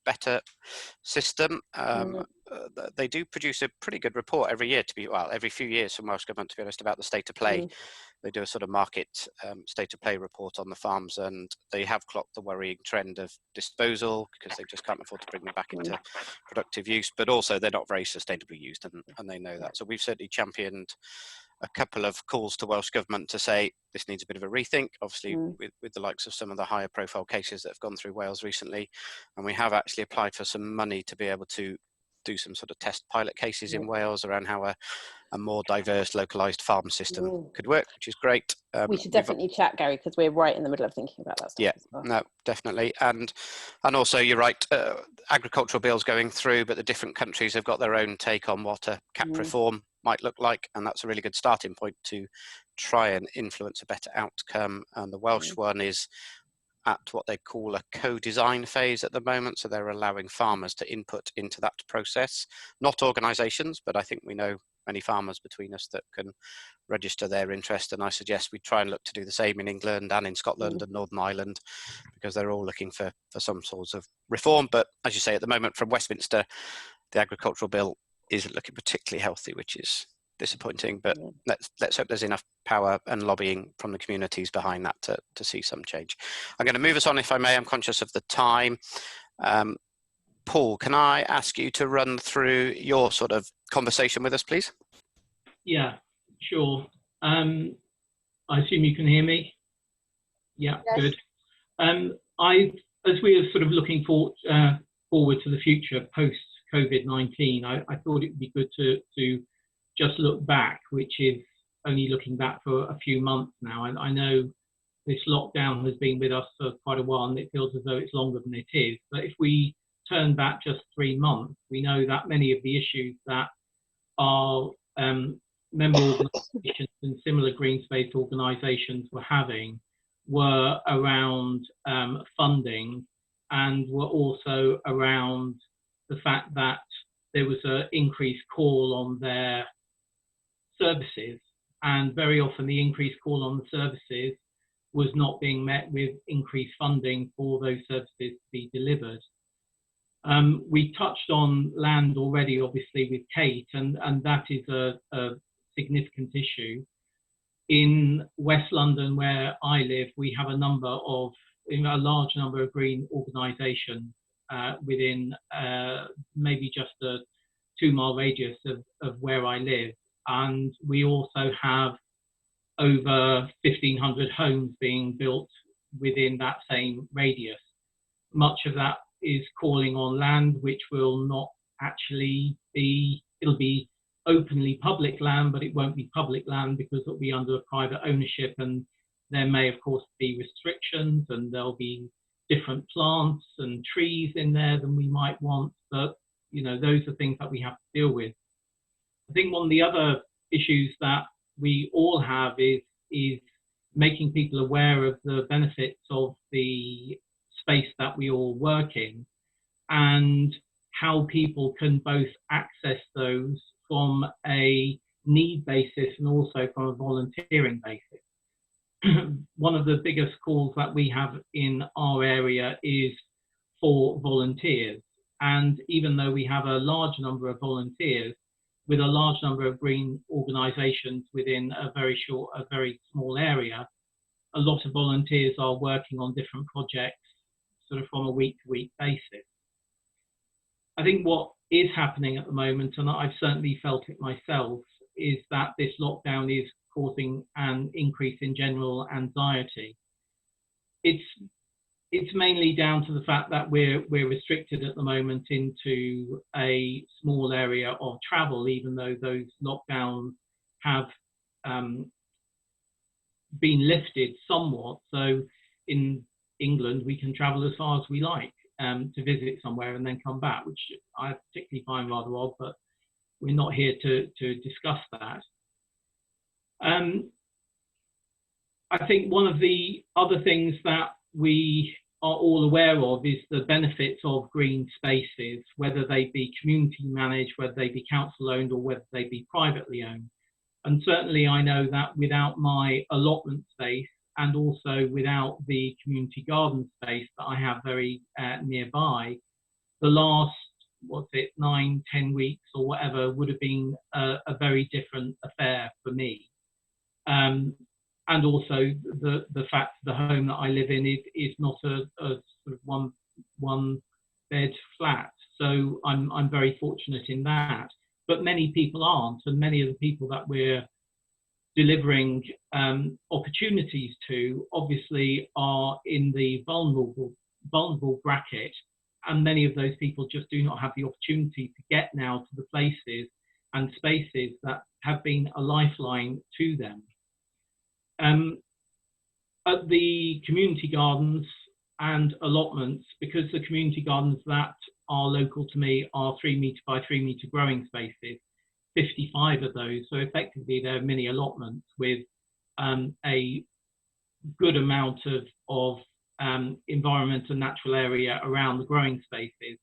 better system. They do produce a pretty good report every year, every few years from Welsh Government, to be honest, about the state of play. They do a sort of market state of play report on the farms, and they have clocked the worrying trend of disposal because they just can't afford to bring them back into productive use, but also they're not very sustainably used, and they know that. So we've certainly championed a couple of calls to Welsh Government to say this needs a bit of a rethink, obviously with the likes of some of the higher profile cases that have gone through Wales recently. And we have actually applied for some money to be able to do some sort of test pilot cases in Wales around how a more diverse localised farm system could work, which is great. We should definitely chat, Gary, because we're right in the middle of thinking about that stuff. No, definitely. And also, you're right, agricultural bills going through, but the different countries have got their own take on what a CAP reform might look like, and that's a really good starting point to try and influence a better outcome. And the Welsh one is at what they call a co-design phase at the moment, so they're allowing farmers to input into that process, not organisations, but I think we know many farmers between us that can register their interest, and I suggest we try and look to do the same in England and in Scotland and Northern Ireland, because they're all looking for some sorts of reform. But as you say, at the moment from Westminster, the agricultural bill isn't looking particularly healthy, which is disappointing, but let's hope there's enough power and lobbying from the communities behind that to see some change. I'm going to move us on, if I may. I'm conscious of the time. Paul, can I ask you to run through your sort of conversation with us, please? Yeah, sure. I assume you can hear me? Yeah, yes. Good. As we are sort of looking forward to the future post COVID-19, I thought it would be good to just look back, which is only looking back for a few months now. And I know this lockdown has been with us for quite a while, and it feels as though it's longer than it is. But if we turn back just 3 months, we know that many of the issues that our member organisations and similar green space organisations were having were around funding, and were also around the fact that there was an increased call on their services, and very often the increased call on the services was not being met with increased funding for those services to be delivered. We touched on land already, obviously, with Kate, and that is a significant issue. In West London, where I live, we have a large number of green organisations within maybe just a 2-mile radius of where I live. And we also have over 1,500 homes being built within that same radius. Much of that is calling on land which will not actually it'll be openly public land, but it won't be public land because it'll be under private ownership, and there may of course be restrictions, and there'll be different plants and trees in there than we might want, but those are things that we have to deal with. I think one of the other issues that we all have is making people aware of the benefits of the space that we all work in, and how people can both access those from a need basis and also from a volunteering basis. One of the biggest calls that we have in our area is for volunteers. And even though we have a large number of volunteers, with a large number of green organisations within a very small area, a lot of volunteers are working on different projects sort of from a week-to-week basis. I think what is happening at the moment, and I've certainly felt it myself, is that this lockdown is causing an increase in general anxiety. It's mainly down to the fact that we're restricted at the moment into a small area of travel, even though those lockdowns have been lifted somewhat. So in England, we can travel as far as we like to visit somewhere and then come back, which I particularly find rather odd, but we're not here to discuss that. I think one of the other things that we are all aware of is the benefits of green spaces, whether they be community managed, whether they be council owned, or whether they be privately owned. And certainly I know that without my allotment space, and also without the community garden space that I have very nearby, the last, 9-10 weeks or whatever would have been a very different affair for me. And also the fact the home that I live in is not a sort of one bed flat. So I'm very fortunate in that. But many people aren't, and many of the people that we're delivering opportunities to obviously are in the vulnerable bracket, and many of those people just do not have the opportunity to get now to the places and spaces that have been a lifeline to them. At the community gardens and allotments, because the community gardens that are local to me are 3 metre by 3 metre growing spaces, 55 of those, so effectively they're mini allotments with a good amount of environment and natural area around the growing spaces.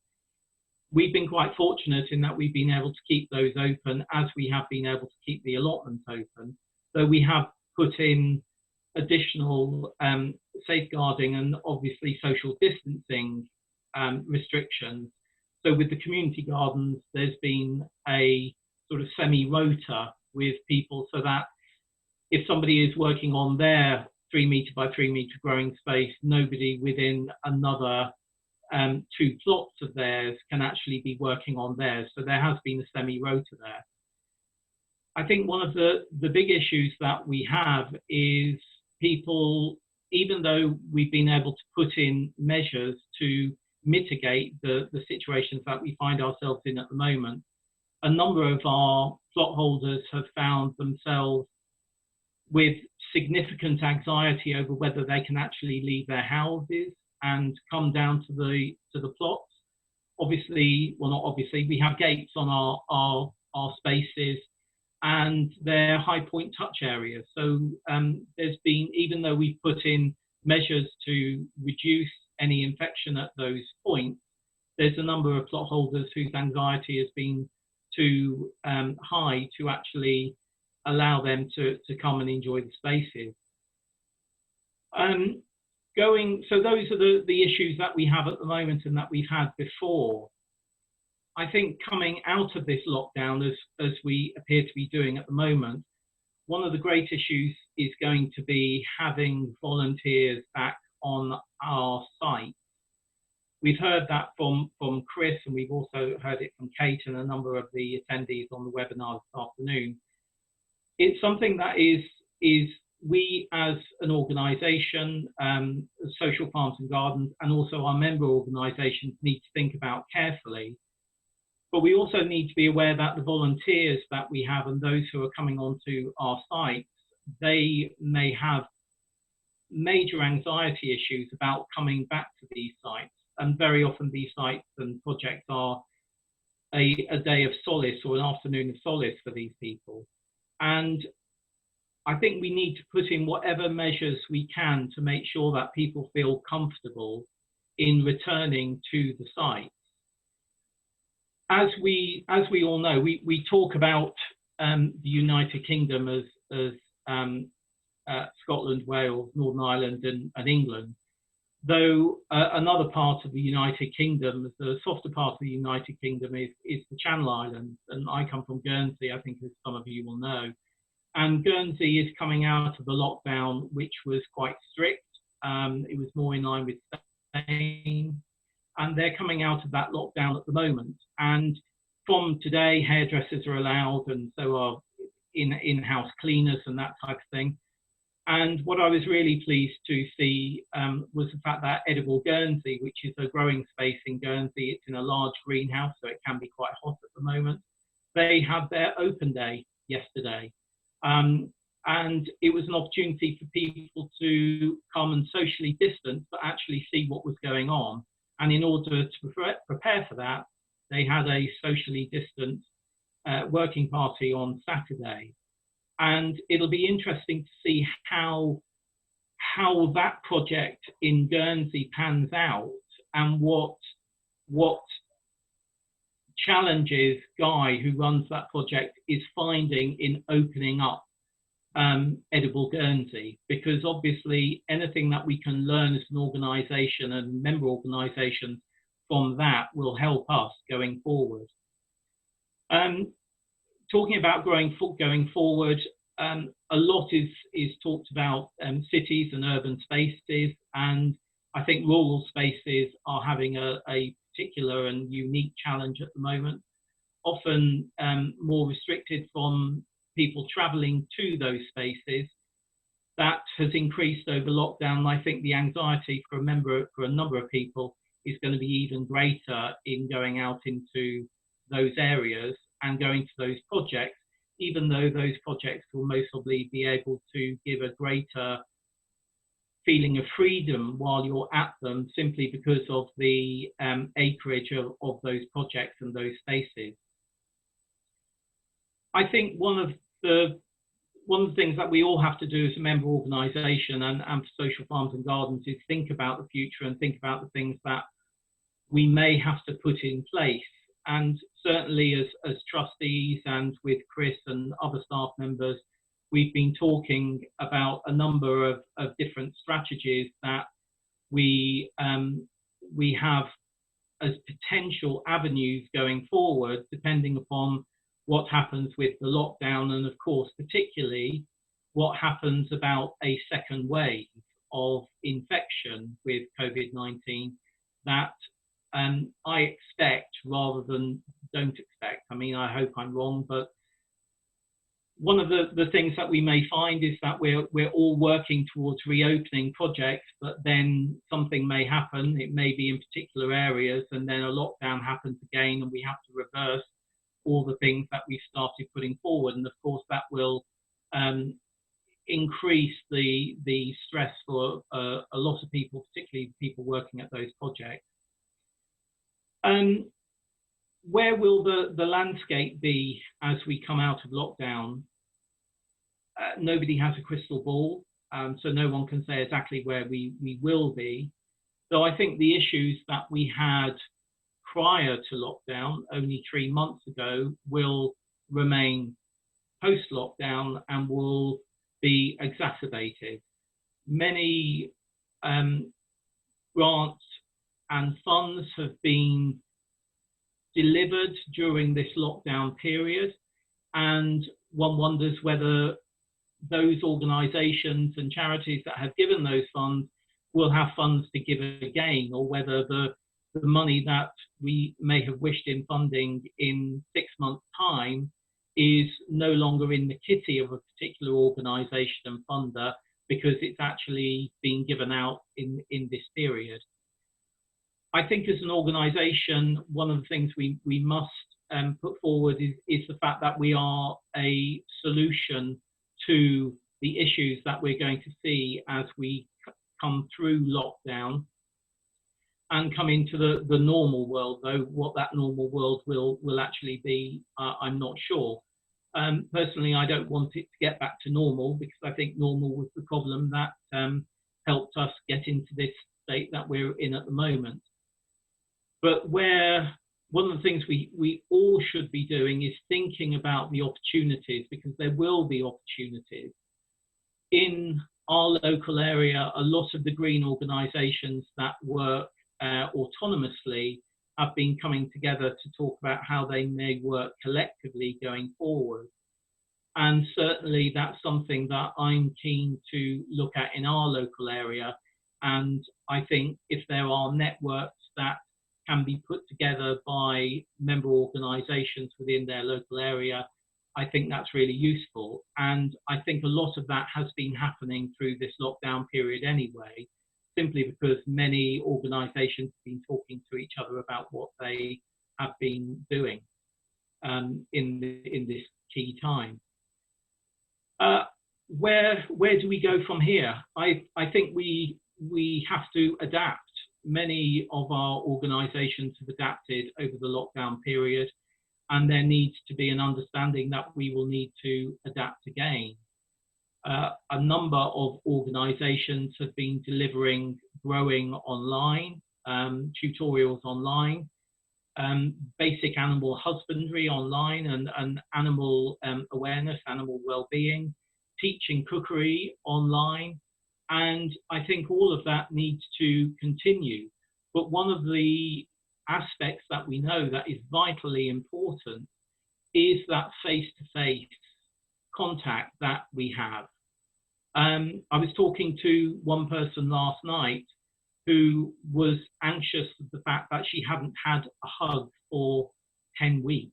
We've been quite fortunate in that we've been able to keep those open as we have been able to keep the allotments open, though we have put in additional safeguarding and obviously social distancing restrictions. So with the community gardens, there's been a sort of semi-rota with people, so that if somebody is working on their 3 metre by 3 metre growing space, nobody within another 2 plots of theirs can actually be working on theirs. So there has been a semi-rota there. I think one of the big issues that we have is people, even though we've been able to put in measures to mitigate the situations that we find ourselves in at the moment, a number of our plot holders have found themselves with significant anxiety over whether they can actually leave their houses and come down to the plots. Obviously, well, not obviously, we have gates on our spaces, and they're high point touch areas. So there's been, even though we've put in measures to reduce any infection at those points, there's a number of plot holders whose anxiety has been too high to actually allow them to come and enjoy the spaces. So those are the issues that we have at the moment and that we've had before. I think coming out of this lockdown, as we appear to be doing at the moment, one of the great issues is going to be having volunteers back on our site. We've heard that from Chris, and we've also heard it from Kate and a number of the attendees on the webinar this afternoon. It's something that is we as an organisation, Social Farms and Gardens, and also our member organisations need to think about carefully. But we also need to be aware that the volunteers that we have and those who are coming onto our sites, they may have major anxiety issues about coming back to these sites. And very often these sites and projects are a day of solace or an afternoon of solace for these people. And I think we need to put in whatever measures we can to make sure that people feel comfortable in returning to the site. As we all know, we talk about the United Kingdom as Scotland, Wales, Northern Ireland and England, though another part of the United Kingdom, the softer part of the United Kingdom is the Channel Islands, and I come from Guernsey, I think as some of you will know. And Guernsey is coming out of the lockdown, which was quite strict. It was more in line with Spain, and they're coming out of that lockdown at the moment. And from today, hairdressers are allowed, and so are in-house cleaners and that type of thing. And what I was really pleased to see was the fact that Edible Guernsey, which is a growing space in Guernsey, it's in a large greenhouse, so it can be quite hot at the moment. They had their open day yesterday. And it was an opportunity for people to come and socially distance, but actually see what was going on. And in order to prepare for that, they had a socially distant working party on Saturday. And it'll be interesting to see how that project in Guernsey pans out, and what challenges Guy, who runs that project, is finding in opening up Edible Guernsey, because obviously anything that we can learn as an organisation and member organisations from that will help us going forward. Talking about going forward, a lot is talked about cities and urban spaces, and I think rural spaces are having a particular and unique challenge at the moment, often more restricted from people travelling to those spaces. That has increased over lockdown, and I think the anxiety for a number of people is going to be even greater in going out into those areas and going to those projects, even though those projects will most probably be able to give a greater feeling of freedom while you're at them, simply because of the acreage of those projects and those spaces. I think one of the things that we all have to do as a member organisation and for Social Farms and Gardens is think about the future and think about the things that we may have to put in place. And certainly as trustees and with Chris and other staff members, we've been talking about a number of different strategies that we have as potential avenues going forward, depending upon what happens with the lockdown, and of course, particularly what happens about a second wave of infection with COVID-19 that I expect rather than don't expect. I mean, I hope I'm wrong, but one of the things that we may find is that we're all working towards reopening projects, but then something may happen. It may be in particular areas, and then a lockdown happens again, and we have to reverse all the things that we started putting forward. And of course, that will increase the stress for a lot of people, particularly people working at those projects. Where will the landscape be as we come out of lockdown? Nobody has a crystal ball, so no one can say exactly where we will be. So I think the issues that we had prior to lockdown, only 3 months ago, will remain post-lockdown and will be exacerbated. Many grants and funds have been delivered during this lockdown period, and one wonders whether those organisations and charities that have given those funds will have funds to give again, or whether the money that we may have wished in funding in 6 months' time is no longer in the kitty of a particular organisation and funder, because it's actually being given out in this period. I think as an organisation, one of the things we must put forward is the fact that we are a solution to the issues that we're going to see as we come through lockdown and come into the normal world, though what that normal world will actually be, I'm not sure. Personally, I don't want it to get back to normal, because I think normal was the problem that helped us get into this state that we're in at the moment. But one of the things we all should be doing is thinking about the opportunities, because there will be opportunities. In our local area, a lot of the green organisations that work autonomously have been coming together to talk about how they may work collectively going forward. And certainly that's something that I'm keen to look at in our local area. And I think if there are networks that can be put together by member organisations within their local area, I think that's really useful. And I think a lot of that has been happening through this lockdown period anyway, simply because many organisations have been talking to each other about what they have been doing in this key time. Where do we go from here? I think we have to adapt. Many of our organisations have adapted over the lockdown period, and there needs to be an understanding that we will need to adapt again. A number of organisations have been delivering growing online, tutorials online, basic animal husbandry online, and animal awareness, animal well-being, teaching cookery online. And I think all of that needs to continue. But one of the aspects that we know that is vitally important is that face-to-face contact that we have. I was talking to one person last night who was anxious of the fact that she hadn't had a hug for 10 weeks.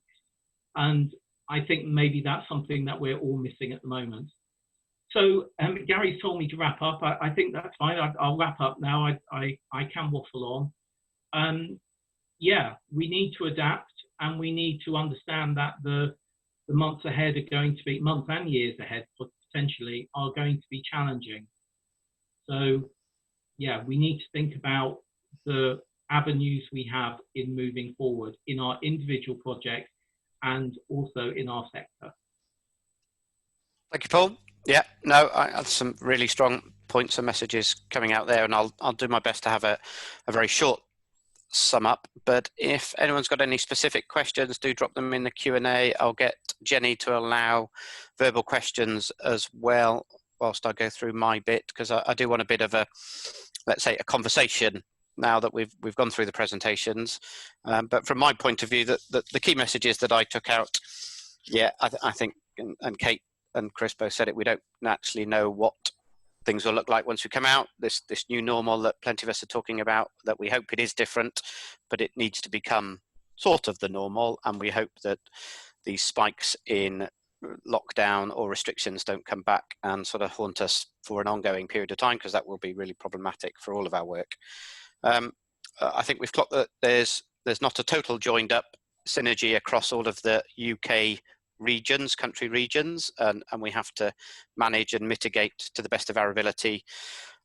And I think maybe that's something that we're all missing at the moment. So Gary's told me to wrap up. I think that's fine. I'll wrap up now. I can waffle on. Yeah, we need to adapt, and we need to understand that the months ahead are going to be, months and years ahead potentially, are going to be challenging. So yeah, we need to think about the avenues we have in moving forward in our individual projects and also in our sector. Thank you, Paul. Yeah, no, I have some really strong points and messages coming out there, and I'll do my best to have a very short sum up. But if anyone's got any specific questions, do drop them in the Q&A. I'll get Jenny to allow verbal questions as well whilst I go through my bit, because I do want a bit of a, let's say, a conversation now that we've gone through the presentations. But from my point of view, the key messages that I took out, yeah, I think, and Kate and Chris both said it, we don't actually know what things will look like once we come out. This new normal that plenty of us are talking about, that we hope it is different, but it needs to become sort of the normal, and we hope that these spikes in lockdown or restrictions don't come back and sort of haunt us for an ongoing period of time, because that will be really problematic for all of our work. I think we've clocked that there's not a total joined up synergy across all of the UK regions, country regions, and we have to manage and mitigate to the best of our ability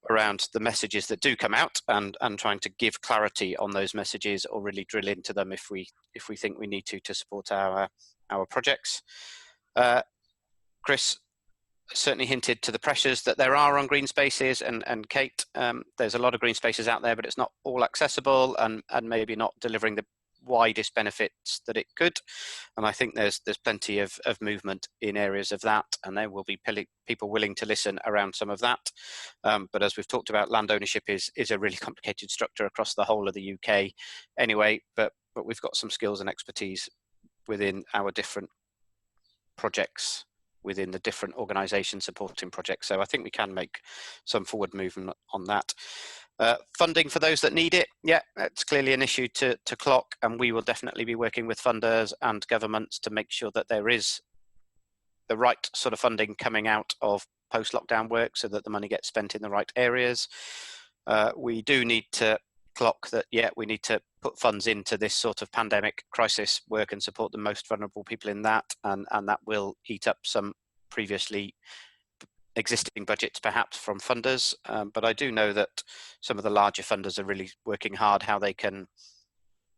around the messages that do come out, and trying to give clarity on those messages, or really drill into them if we think we need to support our projects. Chris certainly hinted to the pressures that there are on green spaces, and Kate, there's a lot of green spaces out there, but it's not all accessible, and maybe not delivering the widest benefits that it could. And I think there's plenty of movement in areas of that, and there will be people willing to listen around some of that. But as we've talked about, land ownership is a really complicated structure across the whole of the UK anyway, but we've got some skills and expertise within our different projects, within the different organisations supporting projects. So I think we can make some forward movement on that. Funding for those that need it, yeah, it's clearly an issue to clock, and we will definitely be working with funders and governments to make sure that there is the right sort of funding coming out of post-lockdown work, so that the money gets spent in the right areas. We do need to clock that, yeah, we need to put funds into this sort of pandemic crisis work and support the most vulnerable people in that, and that will eat up some previously existing budgets perhaps from funders, but I do know that some of the larger funders are really working hard how they can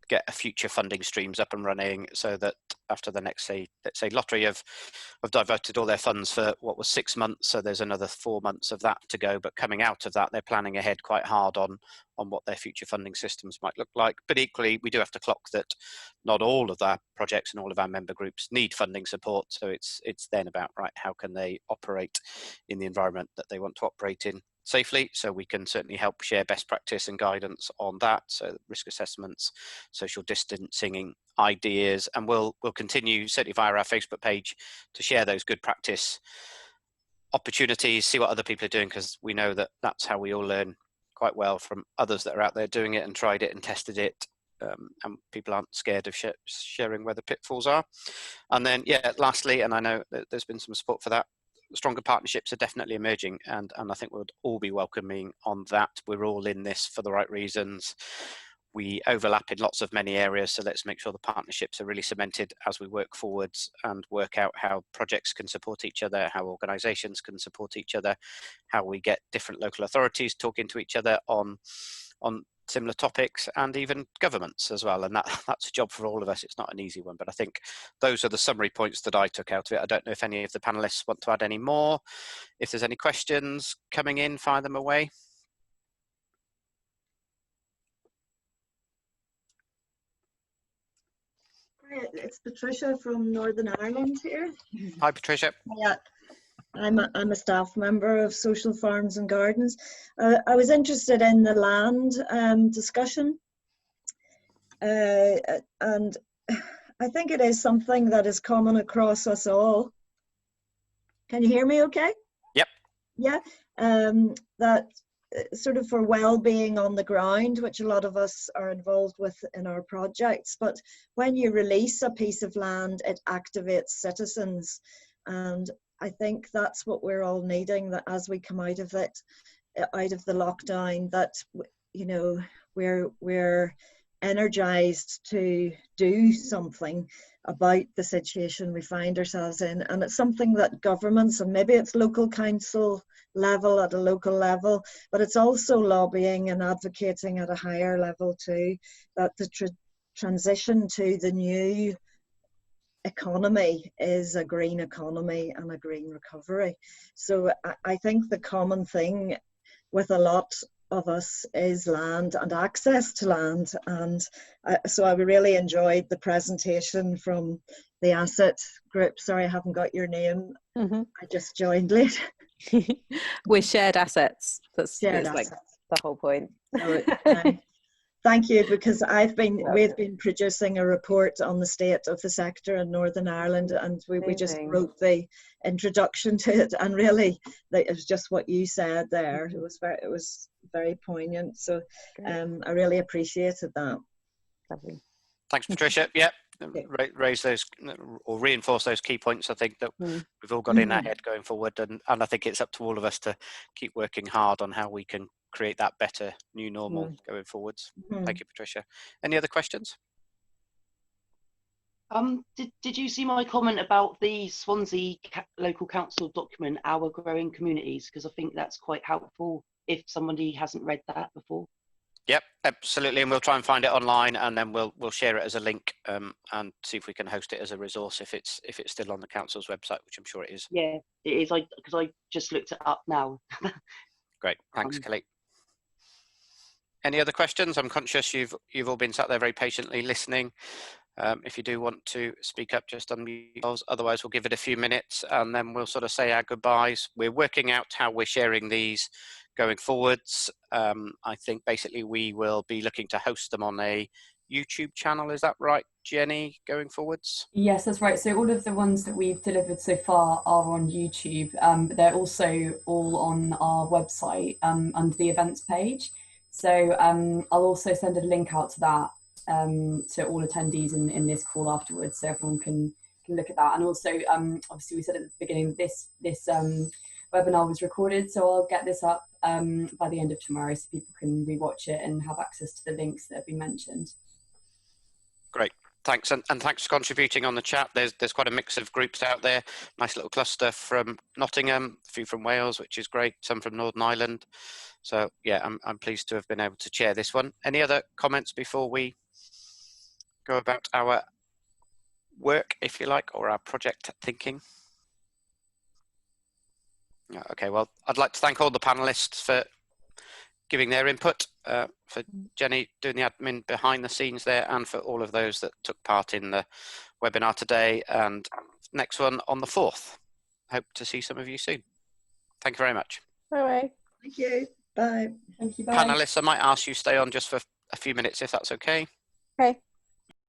get a future funding streams up and running, so that after the next, let's say lottery have diverted all their funds for what was 6 months, so there's another 4 months of that to go, but coming out of that they're planning ahead quite hard on what their future funding systems might look like. But equally, we do have to clock that not all of our projects and all of our member groups need funding support, so it's then about, right, how can they operate in the environment that they want to operate in safely. So we can certainly help share best practice and guidance on that, so risk assessments, social distancing ideas, and we'll continue certainly via our Facebook page to share those good practice opportunities, see what other people are doing, because we know that that's how we all learn quite well, from others that are out there doing it and tried it and tested it, and people aren't scared of sharing where the pitfalls are. And then, yeah, lastly, and I know that there's been some support for that, stronger partnerships are definitely emerging, and I think we'll all be welcoming on that. We're all in this for the right reasons. We overlap in lots of many areas, so let's make sure the partnerships are really cemented as we work forwards and work out how projects can support each other, how organisations can support each other, how we get different local authorities talking to each other on similar topics, and even governments as well. And that's a job for all of us. It's not an easy one, but I think those are the summary points that I took out of it. I don't know if any of the panelists want to add any more. If there's any questions coming in, fire them away. It's Patricia from Northern Ireland here. Hi, Patricia. Yeah, I'm a staff member of Social Farms and Gardens. I was interested in the land discussion, and I think it is something that is common across us all. Can you hear me okay? Yep. Yeah, that sort of for well-being on the ground, which a lot of us are involved with in our projects, but when you release a piece of land, it activates citizens, and I think that's what we're all needing, that as we come out of it, out of the lockdown, that, you know, we're energized to do something about the situation we find ourselves in. And it's something that governments, and maybe it's local council level, at a local level, but it's also lobbying and advocating at a higher level too, that the transition to the new economy is a green economy and a green recovery. So I think the common thing with a lot of us is land and access to land, and so I really enjoyed the presentation from the asset group. Sorry, I haven't got your name. I just joined late. We're shared assets. That's shared like assets. The whole point. Thank you, because we've been producing a report on the state of the sector in Northern Ireland, and we just wrote the introduction to it, and really it was just what you said there. It was very poignant. So I really appreciated that. Lovely. Thanks, Patricia. Yeah, raise those or reinforce those key points, I think, that we've all got in our head going forward, and I think it's up to all of us to keep working hard on how we can create that better new normal going forwards. Thank you, Patricia. Any other questions? Did you see my comment about the Swansea local council document, Our Growing Communities? Because I think that's quite helpful if somebody hasn't read that before. Yep, absolutely, and we'll try and find it online, and then we'll share it as a link, and see if we can host it as a resource if it's still on the council's website, which I'm sure it is. Yeah, it is. Because I just looked it up now. Great, thanks, Kelly. Any other questions? I'm conscious you've all been sat there very patiently listening. If you do want to speak up, just unmute yourselves. Otherwise, we'll give it a few minutes and then we'll sort of say our goodbyes. We're working out how we're sharing these going forwards. I think basically we will be looking to host them on a YouTube channel. Is that right, Jenny, going forwards? Yes, that's right. So all of the ones that we've delivered so far are on YouTube, but they're also all on our website under the events page. So I'll also send a link out to that to all attendees in this call afterwards, so everyone can look at that. And also, obviously, we said at the beginning this webinar was recorded, so I'll get this up by the end of tomorrow, so people can rewatch it and have access to the links that have been mentioned. Great. Thanks, and thanks for contributing on the chat. There's quite a mix of groups out there. Nice little cluster from Nottingham, a few from Wales, which is great. Some from Northern Ireland. So yeah, I'm pleased to have been able to chair this one. Any other comments before we go about our work, if you like, or our project thinking? Yeah, okay, well, I'd like to thank all the panelists for giving their input, for Jenny doing the admin behind the scenes there, and for all of those that took part in the webinar today, and next one on the 4th. Hope to see some of you soon. Thank you very much. Bye. Thank you. Bye. Thank you. Bye. Panelists, I might ask you stay on just for a few minutes if that's okay. Okay.